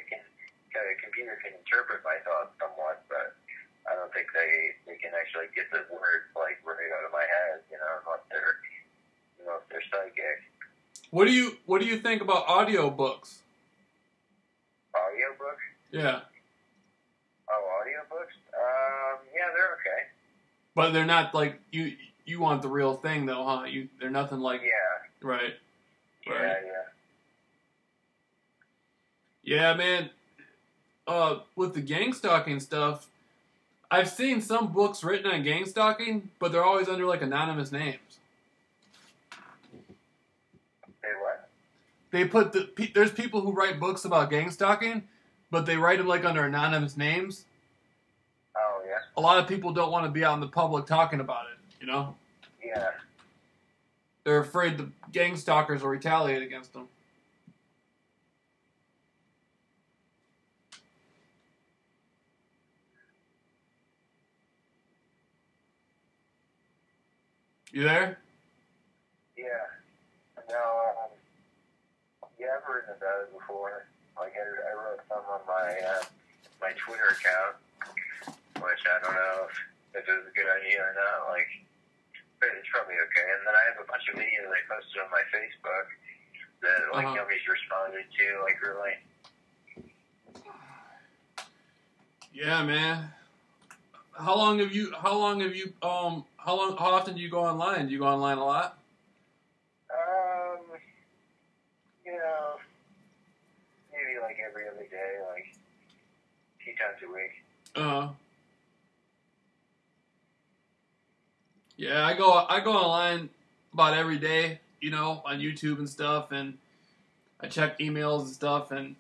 computer can interpret my thoughts somewhat, but. I don't think they can actually get the words like right out of my head, unless they're psychic. What do you think about audiobooks? Audiobooks? Yeah. Oh, audiobooks? Yeah, they're okay. But they're not like you want the real thing though, huh? They're nothing like. Yeah. Right. Yeah, right. Yeah. Yeah, man. With the gang stalking stuff. I've seen some books written on gang stalking, but they're always under like anonymous names. Say what? They put there's people who write books about gang stalking, but they write them like under anonymous names. Oh yeah. A lot of people don't want to be out in the public talking about it, Yeah. They're afraid the gang stalkers will retaliate against them. You there? Yeah. No, I've written about it before. Like, I wrote some on my Twitter account, which I don't know if it was a good idea or not. Like, but it's probably okay. And then I have a bunch of videos I posted on my Facebook that, like, nobody's responded to, like, really. Yeah, man. How often do you go online? Do you go online a lot? Maybe like every other day, like a few times a week. Yeah, I go online about every day, on YouTube and stuff, and I check emails and stuff, and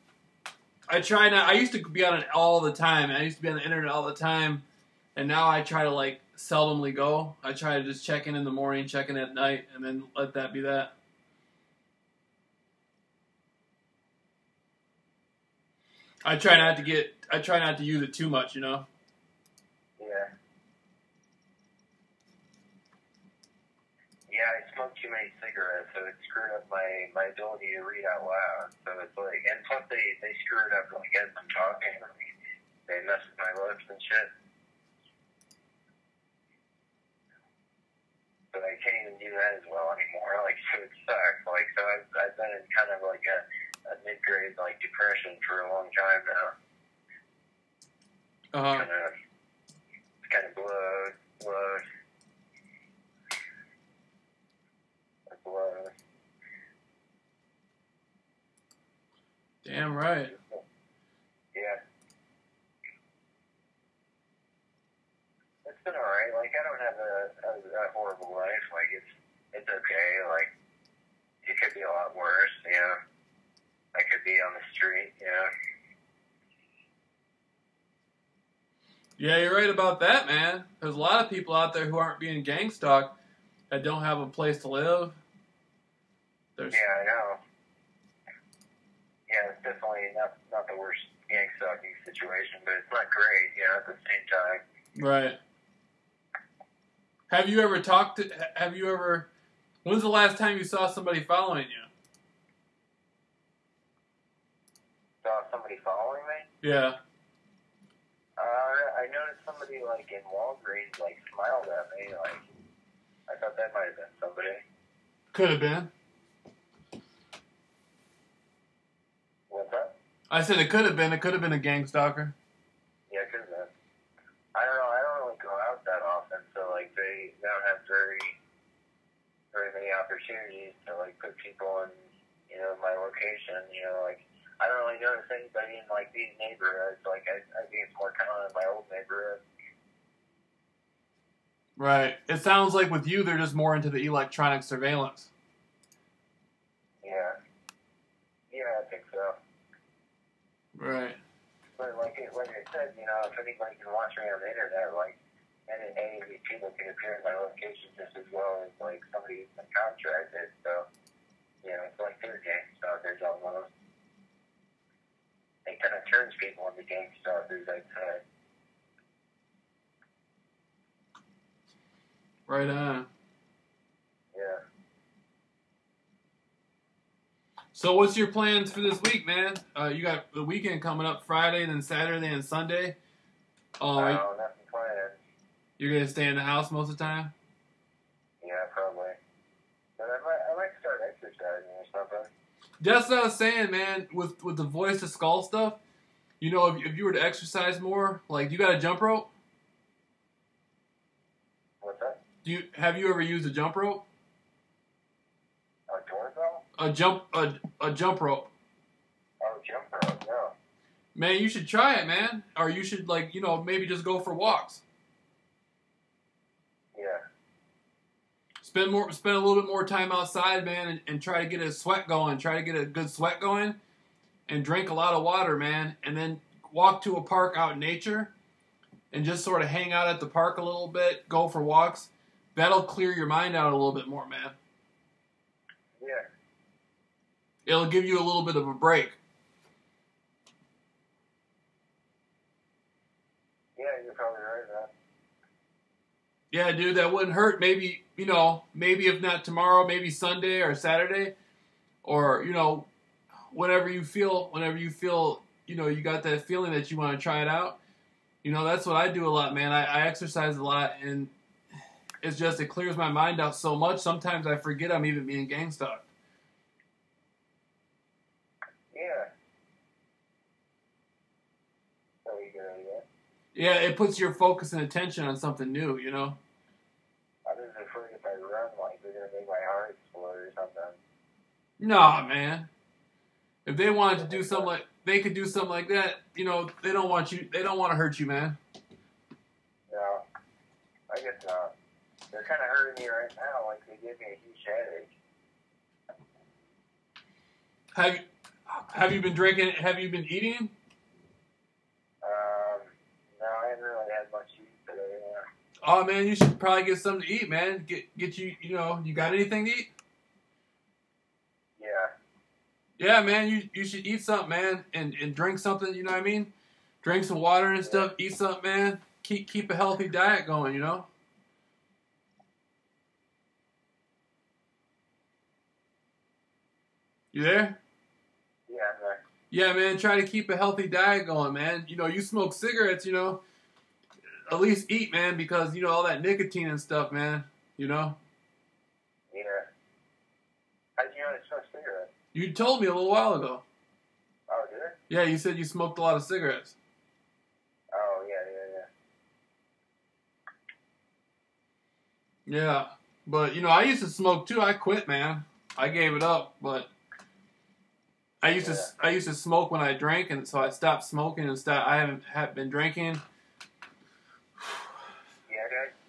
I try not. I used to be on it all the time. I used to be on the internet all the time, and now I try to like seldomly go. I try to just check in the morning, check in at night, and then let that be that. I try not to use it too much, Yeah. Yeah, I smoked too many cigarettes, so it screwed up my ability to read out loud. So it's like, and plus they screw it up like as I'm talking. They mess with my lips and shit. But I can't even do that as well anymore. Like, so it sucks. Like, so I've been in kind of like a mid-grade like depression for a long time now. Kind of blowed. Damn right. Yeah. It's been alright. Like, I don't have a horrible life. Like, it's okay. Like, it could be a lot worse, you know. I could be on the street, you know. Yeah, you're right about that, man. There's a lot of people out there who aren't being gang stalked that don't have a place to live. Yeah, I know. Yeah, it's definitely not the worst gang stalking situation, but it's not great, you know, at the same time. Right. When's the last time you saw somebody following you? Saw somebody following me? Yeah. I noticed somebody, like, in Walgreens, like, smiled at me, like, I thought that might have been somebody. Could have been. What's that? I said it could have been. It could have been a gang stalker. Yeah, it could have been. I don't know, I don't really go out that often, so, like, they don't have very many opportunities to, like, put people in, you know, my location, you know, like, I don't really notice anybody in, like, these neighborhoods. Like, I think it's more common in my old neighborhood. Right. It sounds like with you, they're just more into the electronic surveillance. Yeah. Yeah, I think so. Right. But, like I said, you know, if anybody can watch me on the internet, like, any of these people can appear in my location just as well as, like, somebody who's been contracted. So, you know, it's like they're gang stalkers almost. It kind of turns people into gang stalkers, I'd say. Right on. Yeah. So what's your plans for this week, man? You got the weekend coming up, Friday, then Saturday and Sunday. No, nothing planned. You're going to stay in the house most of the time? Yeah, probably. But I might start exercising or something. That's what I was saying, man. With the voice to skull stuff, you know, if you were to exercise more, like, you got a jump rope? What's that? Have you ever used a jump rope? A doorbell? A jump rope. Oh, jump rope, no. Man, you should try it, man. Or you should, like, you know, maybe just go for walks. Yeah. Spend a little bit more time outside, man, and try to get a sweat going. Try to get a good sweat going, and drink a lot of water, man. And then walk to a park out in nature, and just sort of hang out at the park a little bit. Go for walks. That'll clear your mind out a little bit more, man. Yeah. It'll give you a little bit of a break. Yeah, you're probably right, man. Yeah, dude, that wouldn't hurt. Maybe, you know, maybe if not tomorrow, maybe Sunday or Saturday, or, you know, whenever you feel, you know, you got that feeling that you want to try it out. You know, that's what I do a lot, man. I exercise a lot, and it's just, it clears my mind out so much. Sometimes I forget I'm even being gang stalked. Yeah. Really good idea. Yeah, it puts your focus and attention on something new, you know? I'm just afraid if I run, like, they're going to make my heart explode or something. Nah, man. If they wanted to do something like, they could do something like that, you know, they don't want to hurt you, man. No, I guess not. They're kind of hurting me right now, like they give me a huge headache. Have you been drinking? Have you been eating? No, I haven't really had much to eat today. Yeah. Oh man, you should probably get something to eat, man. Get you, you know, you got anything to eat? Yeah. Yeah, man, you should eat something, man, and drink something. You know what I mean? Drink some water and stuff. Eat something, man. Keep a healthy diet going. You know. You there? Yeah, I'm there. Yeah, man, try to keep a healthy diet going, man. You know, you smoke cigarettes, you know, at least eat, man, because, you know, all that nicotine and stuff, man, you know? Yeah. How did you know I smoked cigarettes? You told me a little while ago. Oh, did it? Yeah, you said you smoked a lot of cigarettes. Oh, yeah. Yeah, but, you know, I used to smoke, too. I quit, man. I gave it up, but I used to smoke when I drank, and so I stopped smoking and I haven't been drinking. Yeah,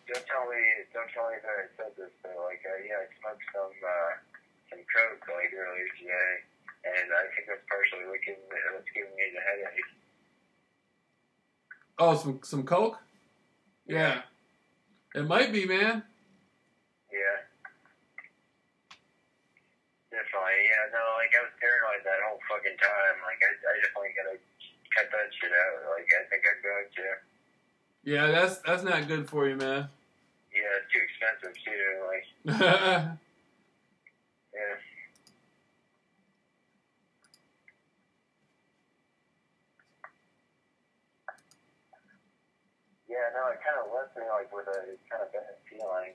don't tell me that I said this, but like, I smoked some coke like earlier today, and I think that's partially what's giving me the headache. Oh, some coke? Yeah. It might be, man. Yeah. Definitely, yeah, no, like, I was paranoid that whole fucking time. Like, I definitely gotta cut that shit out. Like, I think I'm going to. Yeah, that's not good for you, man. Yeah, it's too expensive, too, like, yeah. Yeah, no, it kind of left me, like, with a kind of bad feeling,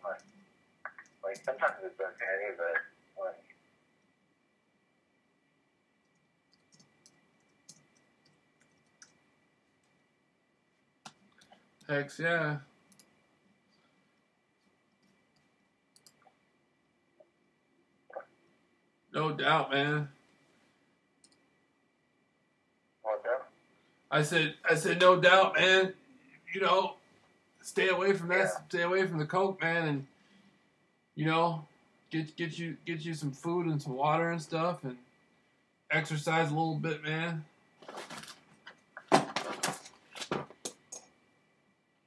like, sometimes it's okay, but, like, Heck yeah. No doubt, man. what's up? I said no doubt, man. You know, stay away from that. Yeah. Stay away from the coke, man, and you know, get you some food and some water and stuff, and exercise a little bit, man.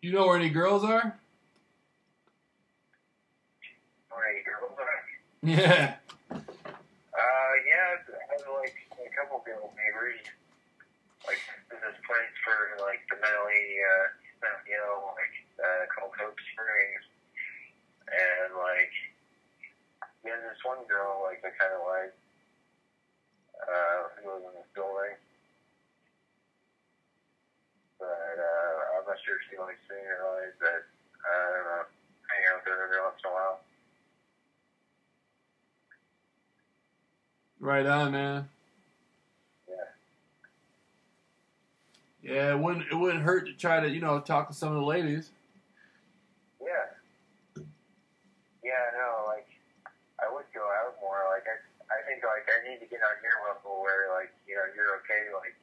You know where any girls are? Where any girls are? Yeah. Yeah, I have, like, a couple girl neighbors. Like, there's this place for, like, the mentally ill, like, called Hope Springs. And, like, yeah, this one girl, like, I kind of like, who lives in this building. But, I'm not sure if she likes me or not, but, I don't know, hang out with her every once in a while. Right on, man. Yeah, it wouldn't hurt to try to, you know, talk to some of the ladies. Yeah. Yeah, no, like, I would go out more. Like, I think, like, I need to get on your level where, like, you know, you're okay, like,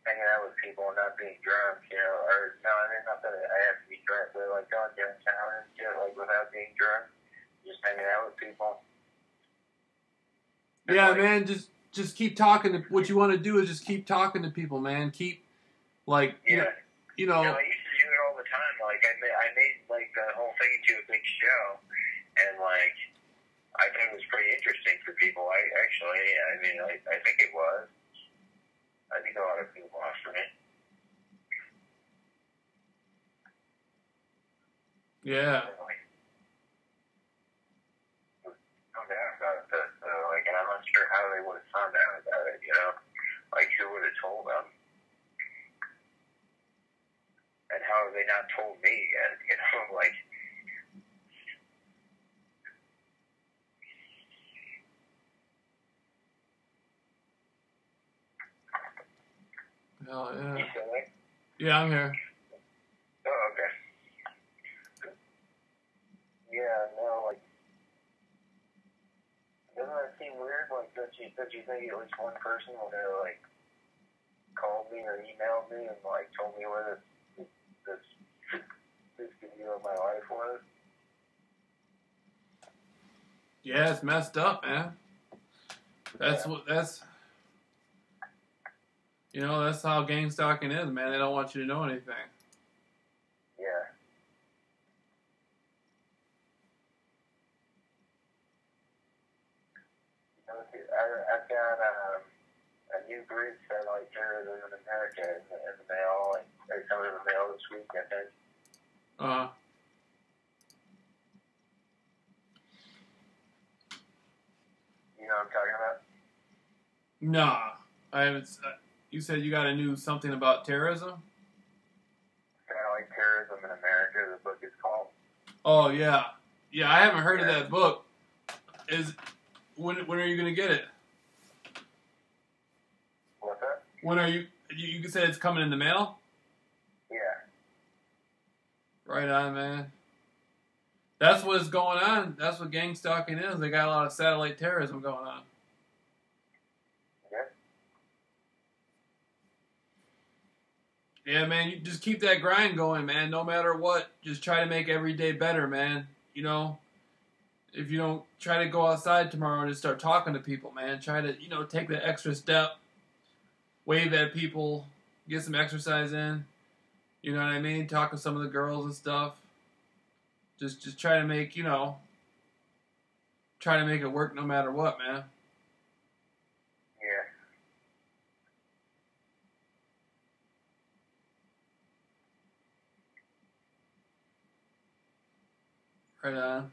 hanging out with people and not being drunk, you know, or, no, I mean, not that I have to be drunk, but, like, going downtown and shit, like, without being drunk, just hanging out with people. Yeah, like, man, just keep talking. What you want to do is just keep talking to people, man. Keep, like, yeah. you know. I used to do it all the time. Like, I made like, the whole thing into a big show, and, like, I think it was pretty interesting for people. I think it was. I think a lot of people watched it. Yeah. Found out about it, but, like, and I'm not sure how they would have found out about it, you know? Like, who would have told them? And how have they not told me yet, you know? Like, Oh, yeah. you still there? Yeah, I'm here. Oh, okay. Yeah, no, like, doesn't that seem weird? Like, don't you think at least one person would have, like, called me or emailed me and, like, told me where this video of my life was? Yeah, it's messed up, man. That's you know, that's how gang stalking is, man. They don't want you to know anything. Yeah. I've got a new brief that, like, here in America in the mail. Like, they're coming in the mail this week, I think. You know what I'm talking about? Nah, I haven't. You said you got a new something about terrorism. Satellite Terrorism in America, the book is called. Oh yeah, yeah. I haven't heard of that book. Is when are you gonna get it? What's that? When are you said it's coming in the mail? Yeah. Right on, man. That's what's going on. That's what gang stalking is. They got a lot of satellite terrorism going on. Yeah, man, you just keep that grind going, man. No matter what, just try to make every day better, man. You know, if you don't try to go outside tomorrow and just start talking to people, man. Try to, take that extra step, wave at people, get some exercise in. You know what I mean? Talk to some of the girls and stuff. Just try to make, try to make it work no matter what, man. Yeah. Right on.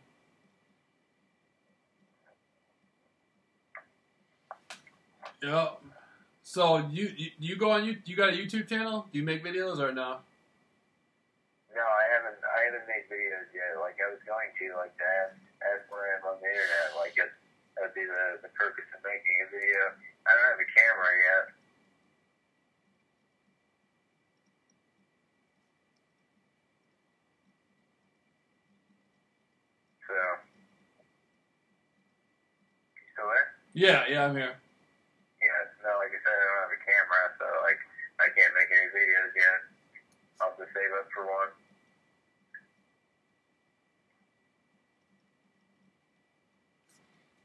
Yep. So you go on you got a YouTube channel? Do you make videos or no? No, I haven't made videos yet. Like I was going to, like to ask where I am on the internet. Like that would be the purpose of making a video. I don't have a camera yet. So, you still there? Yeah, I'm here. Yeah, no, like I said, I don't have a camera, so like I can't make any videos yet. I'll have to save up for one.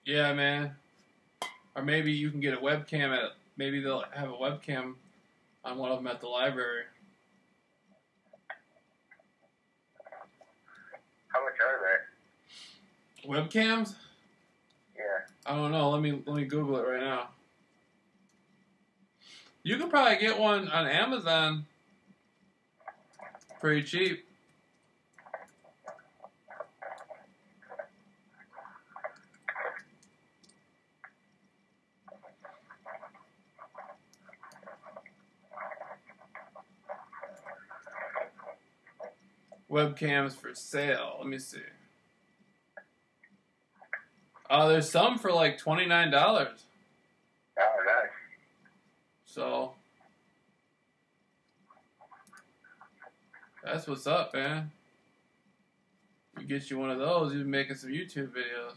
Yeah, man. Or maybe you can get a webcam maybe they'll have a webcam on one of them at the library. How much are they? Webcams? Yeah. I don't know. Let me Google it right now. You can probably get one on Amazon pretty cheap. Webcams for sale. Let me see. Oh, there's some for like $29. Oh, nice. So that's what's up, man. You get you one of those, you'll be making some YouTube videos.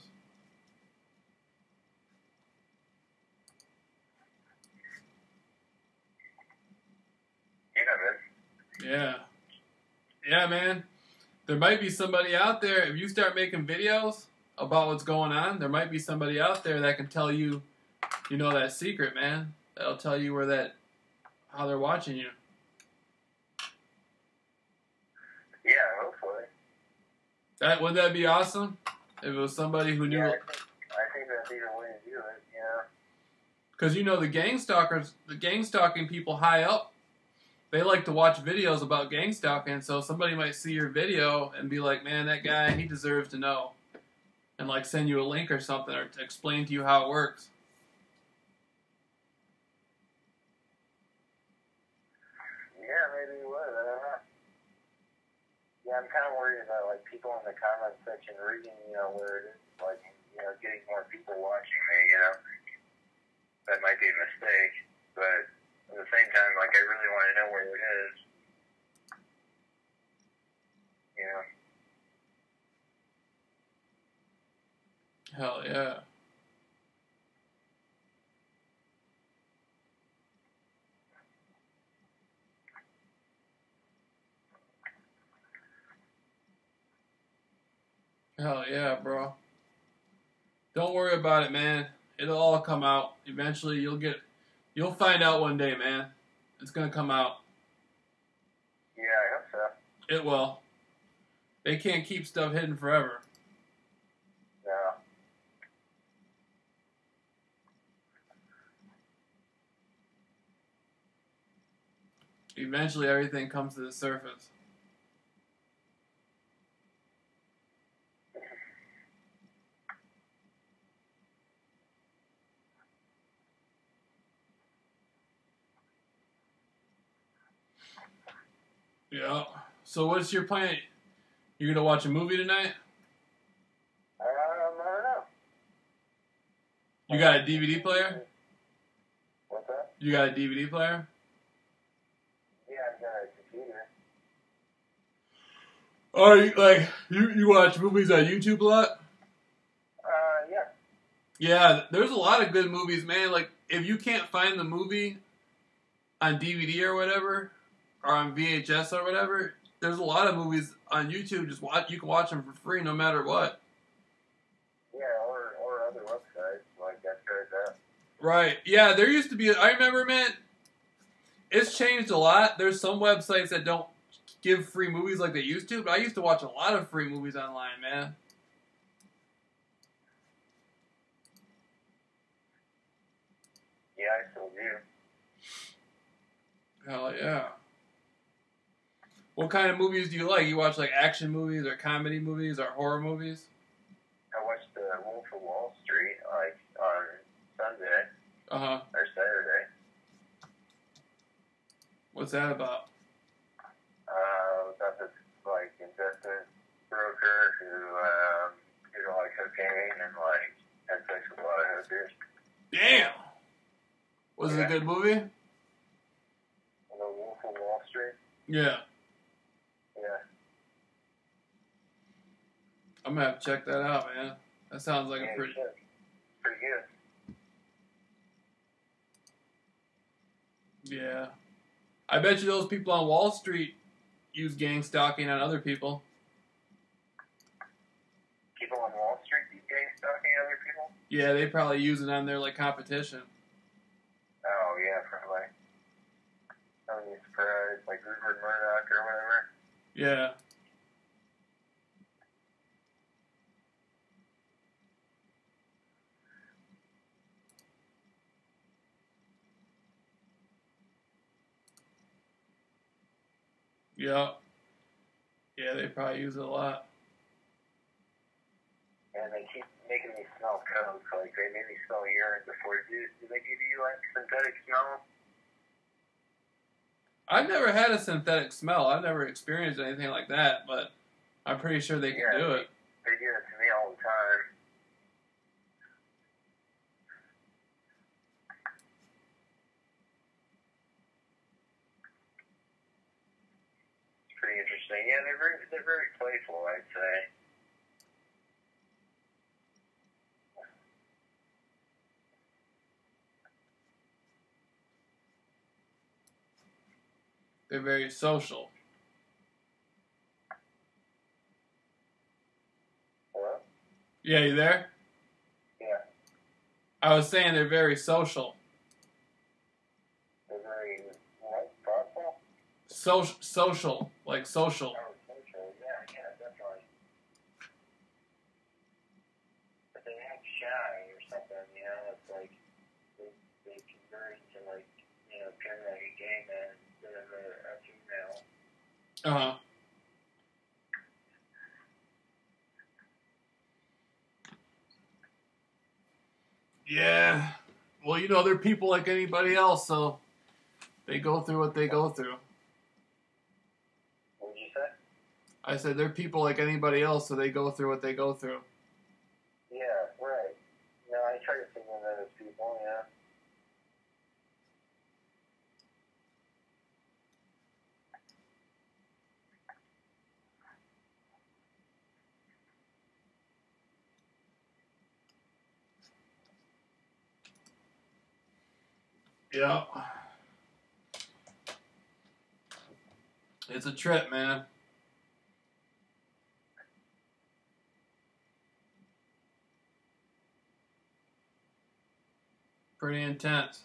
Yeah, man. Yeah. Yeah, man. There might be somebody out there, if you start making videos about what's going on, there might be somebody out there that can tell you, that secret, man. That'll tell you how they're watching you. Yeah, hopefully. Wouldn't that be awesome? If it was somebody who knew. Yeah, I think that'd be the way to do it, Because, the gang stalking people high up, they like to watch videos about gang stalking, so somebody might see your video and be like, man, that guy, he deserves to know. And, like, send you a link or something or to explain to you how it works. Yeah, maybe you would. I don't know. Yeah, I'm kind of worried about, like, people in the comment section reading, where it is, like, getting more people watching me, That might be a mistake, but at the same time, like, I really want to know where it is. Hell yeah. Hell yeah, bro. Don't worry about it, man. It'll all come out. Eventually, you'll find out one day, man. It's gonna come out. Yeah, I hope so. It will. They can't keep stuff hidden forever. No. Eventually, everything comes to the surface. Yeah. So what's your plan? You gonna watch a movie tonight? I don't know. You got a DVD player? What's that? You got a DVD player? Yeah, I got a computer. Oh, you watch movies on YouTube a lot? Yeah. Yeah, there's a lot of good movies, man. Like, if you can't find the movie on DVD or whatever, or on VHS or whatever, there's a lot of movies on YouTube. Just watch. You can watch them for free, no matter what. Yeah, or other websites like that. Right. Yeah, there used to be. I remember, man. It's changed a lot. There's some websites that don't give free movies like they used to, but I used to watch a lot of free movies online, man. Yeah, I still do. Hell yeah. What kind of movies do you like? You watch like action movies or comedy movies or horror movies? I watched The Wolf of Wall Street like on Sunday Uh-huh. or Saturday. What's that about? About this like investment broker who did a lot of cocaine and like had sex with a lot of hookers. Damn! Was it a good movie? The Wolf of Wall Street. Yeah. Yeah. I'm gonna have to check that out, man. That sounds like a pretty... Pretty good. Yeah. I bet you those people on Wall Street use gang stalking on other people. People on Wall Street these days stalking other people? Yeah, they probably use it on their like competition. Oh, yeah, probably. I wouldn't be surprised. Like Rupert Murdoch or whatever. Yeah. Yeah. Yeah, they probably use it a lot. And they keep making me smell coke. Like, they made me smell urine before. Do they give you, like, synthetic smell? I've never had a synthetic smell. I've never experienced anything like that, but I'm pretty sure they can do it. They do it to me all the time. It's pretty interesting. Yeah, they're very playful, I'd say. They're very social. Hello? Yeah, you there? Yeah. I was saying they're very social. They're very, what, thoughtful? Social, like social. Oh, social. Yeah, definitely. But they act shy or something, you know? It's like they convert to, like, you know, kind of like a gay man instead of a female. Uh-huh. Yeah. Well, you know, they're people like anybody else, so they go through what they go through. What did you say? I said they're people like anybody else, so they go through what they go through. Yeah, right. No, I try to think of them as people, yeah. Yeah. It's a trip, man. Pretty intense.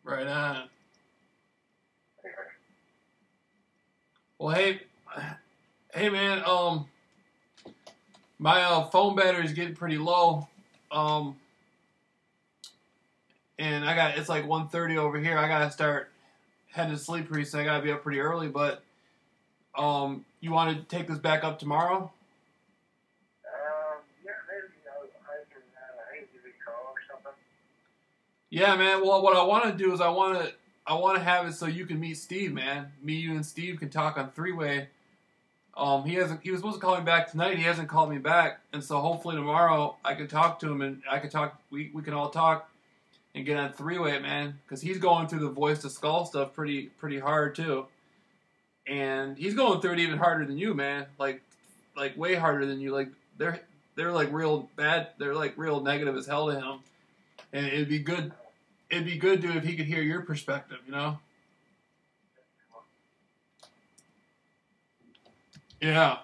Right on. Well, hey, man. My phone battery is getting pretty low. And it's like 1:30 over here. I gotta start heading to sleep pretty soon. I gotta be up pretty early, but You want to take this back up tomorrow? Yeah, maybe I can give you a call or something. Yeah, man. Well, what I want to do is I want to have it so you can meet Steve, man. Me, you, and Steve can talk on three-way. He was supposed to call me back tonight. He hasn't called me back, and so hopefully tomorrow I can talk to him and I can talk. We can all talk and get on three-way, man, because he's going through the voice to skull stuff pretty hard too, and he's going through it even harder than you, man. Like way harder than you. Like they're like real bad. They're like real negative as hell to him, and it'd be good. It'd be good, dude, if he could hear your perspective. You know. Yeah.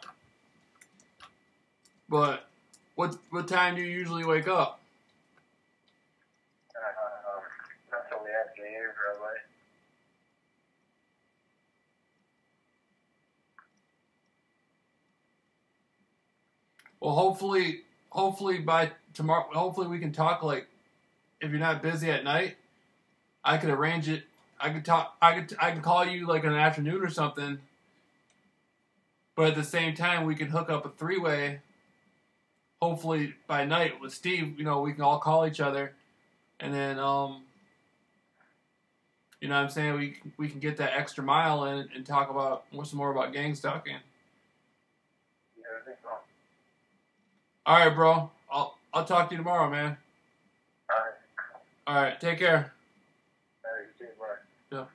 But what time do you usually wake up? Not till the afternoon, probably. Well, hopefully by tomorrow, hopefully we can talk. Like, if you're not busy at night, I could arrange it. I could call you like in the afternoon or something. But at the same time, we can hook up a three-way. Hopefully by night with Steve, you know, we can all call each other, and then you know what I'm saying, we can get that extra mile in and talk about some more about gang stalking. Yeah, I think so. All right, bro. I'll talk to you tomorrow, man. All right. All right. Take care. All right, you too, bye. Yeah.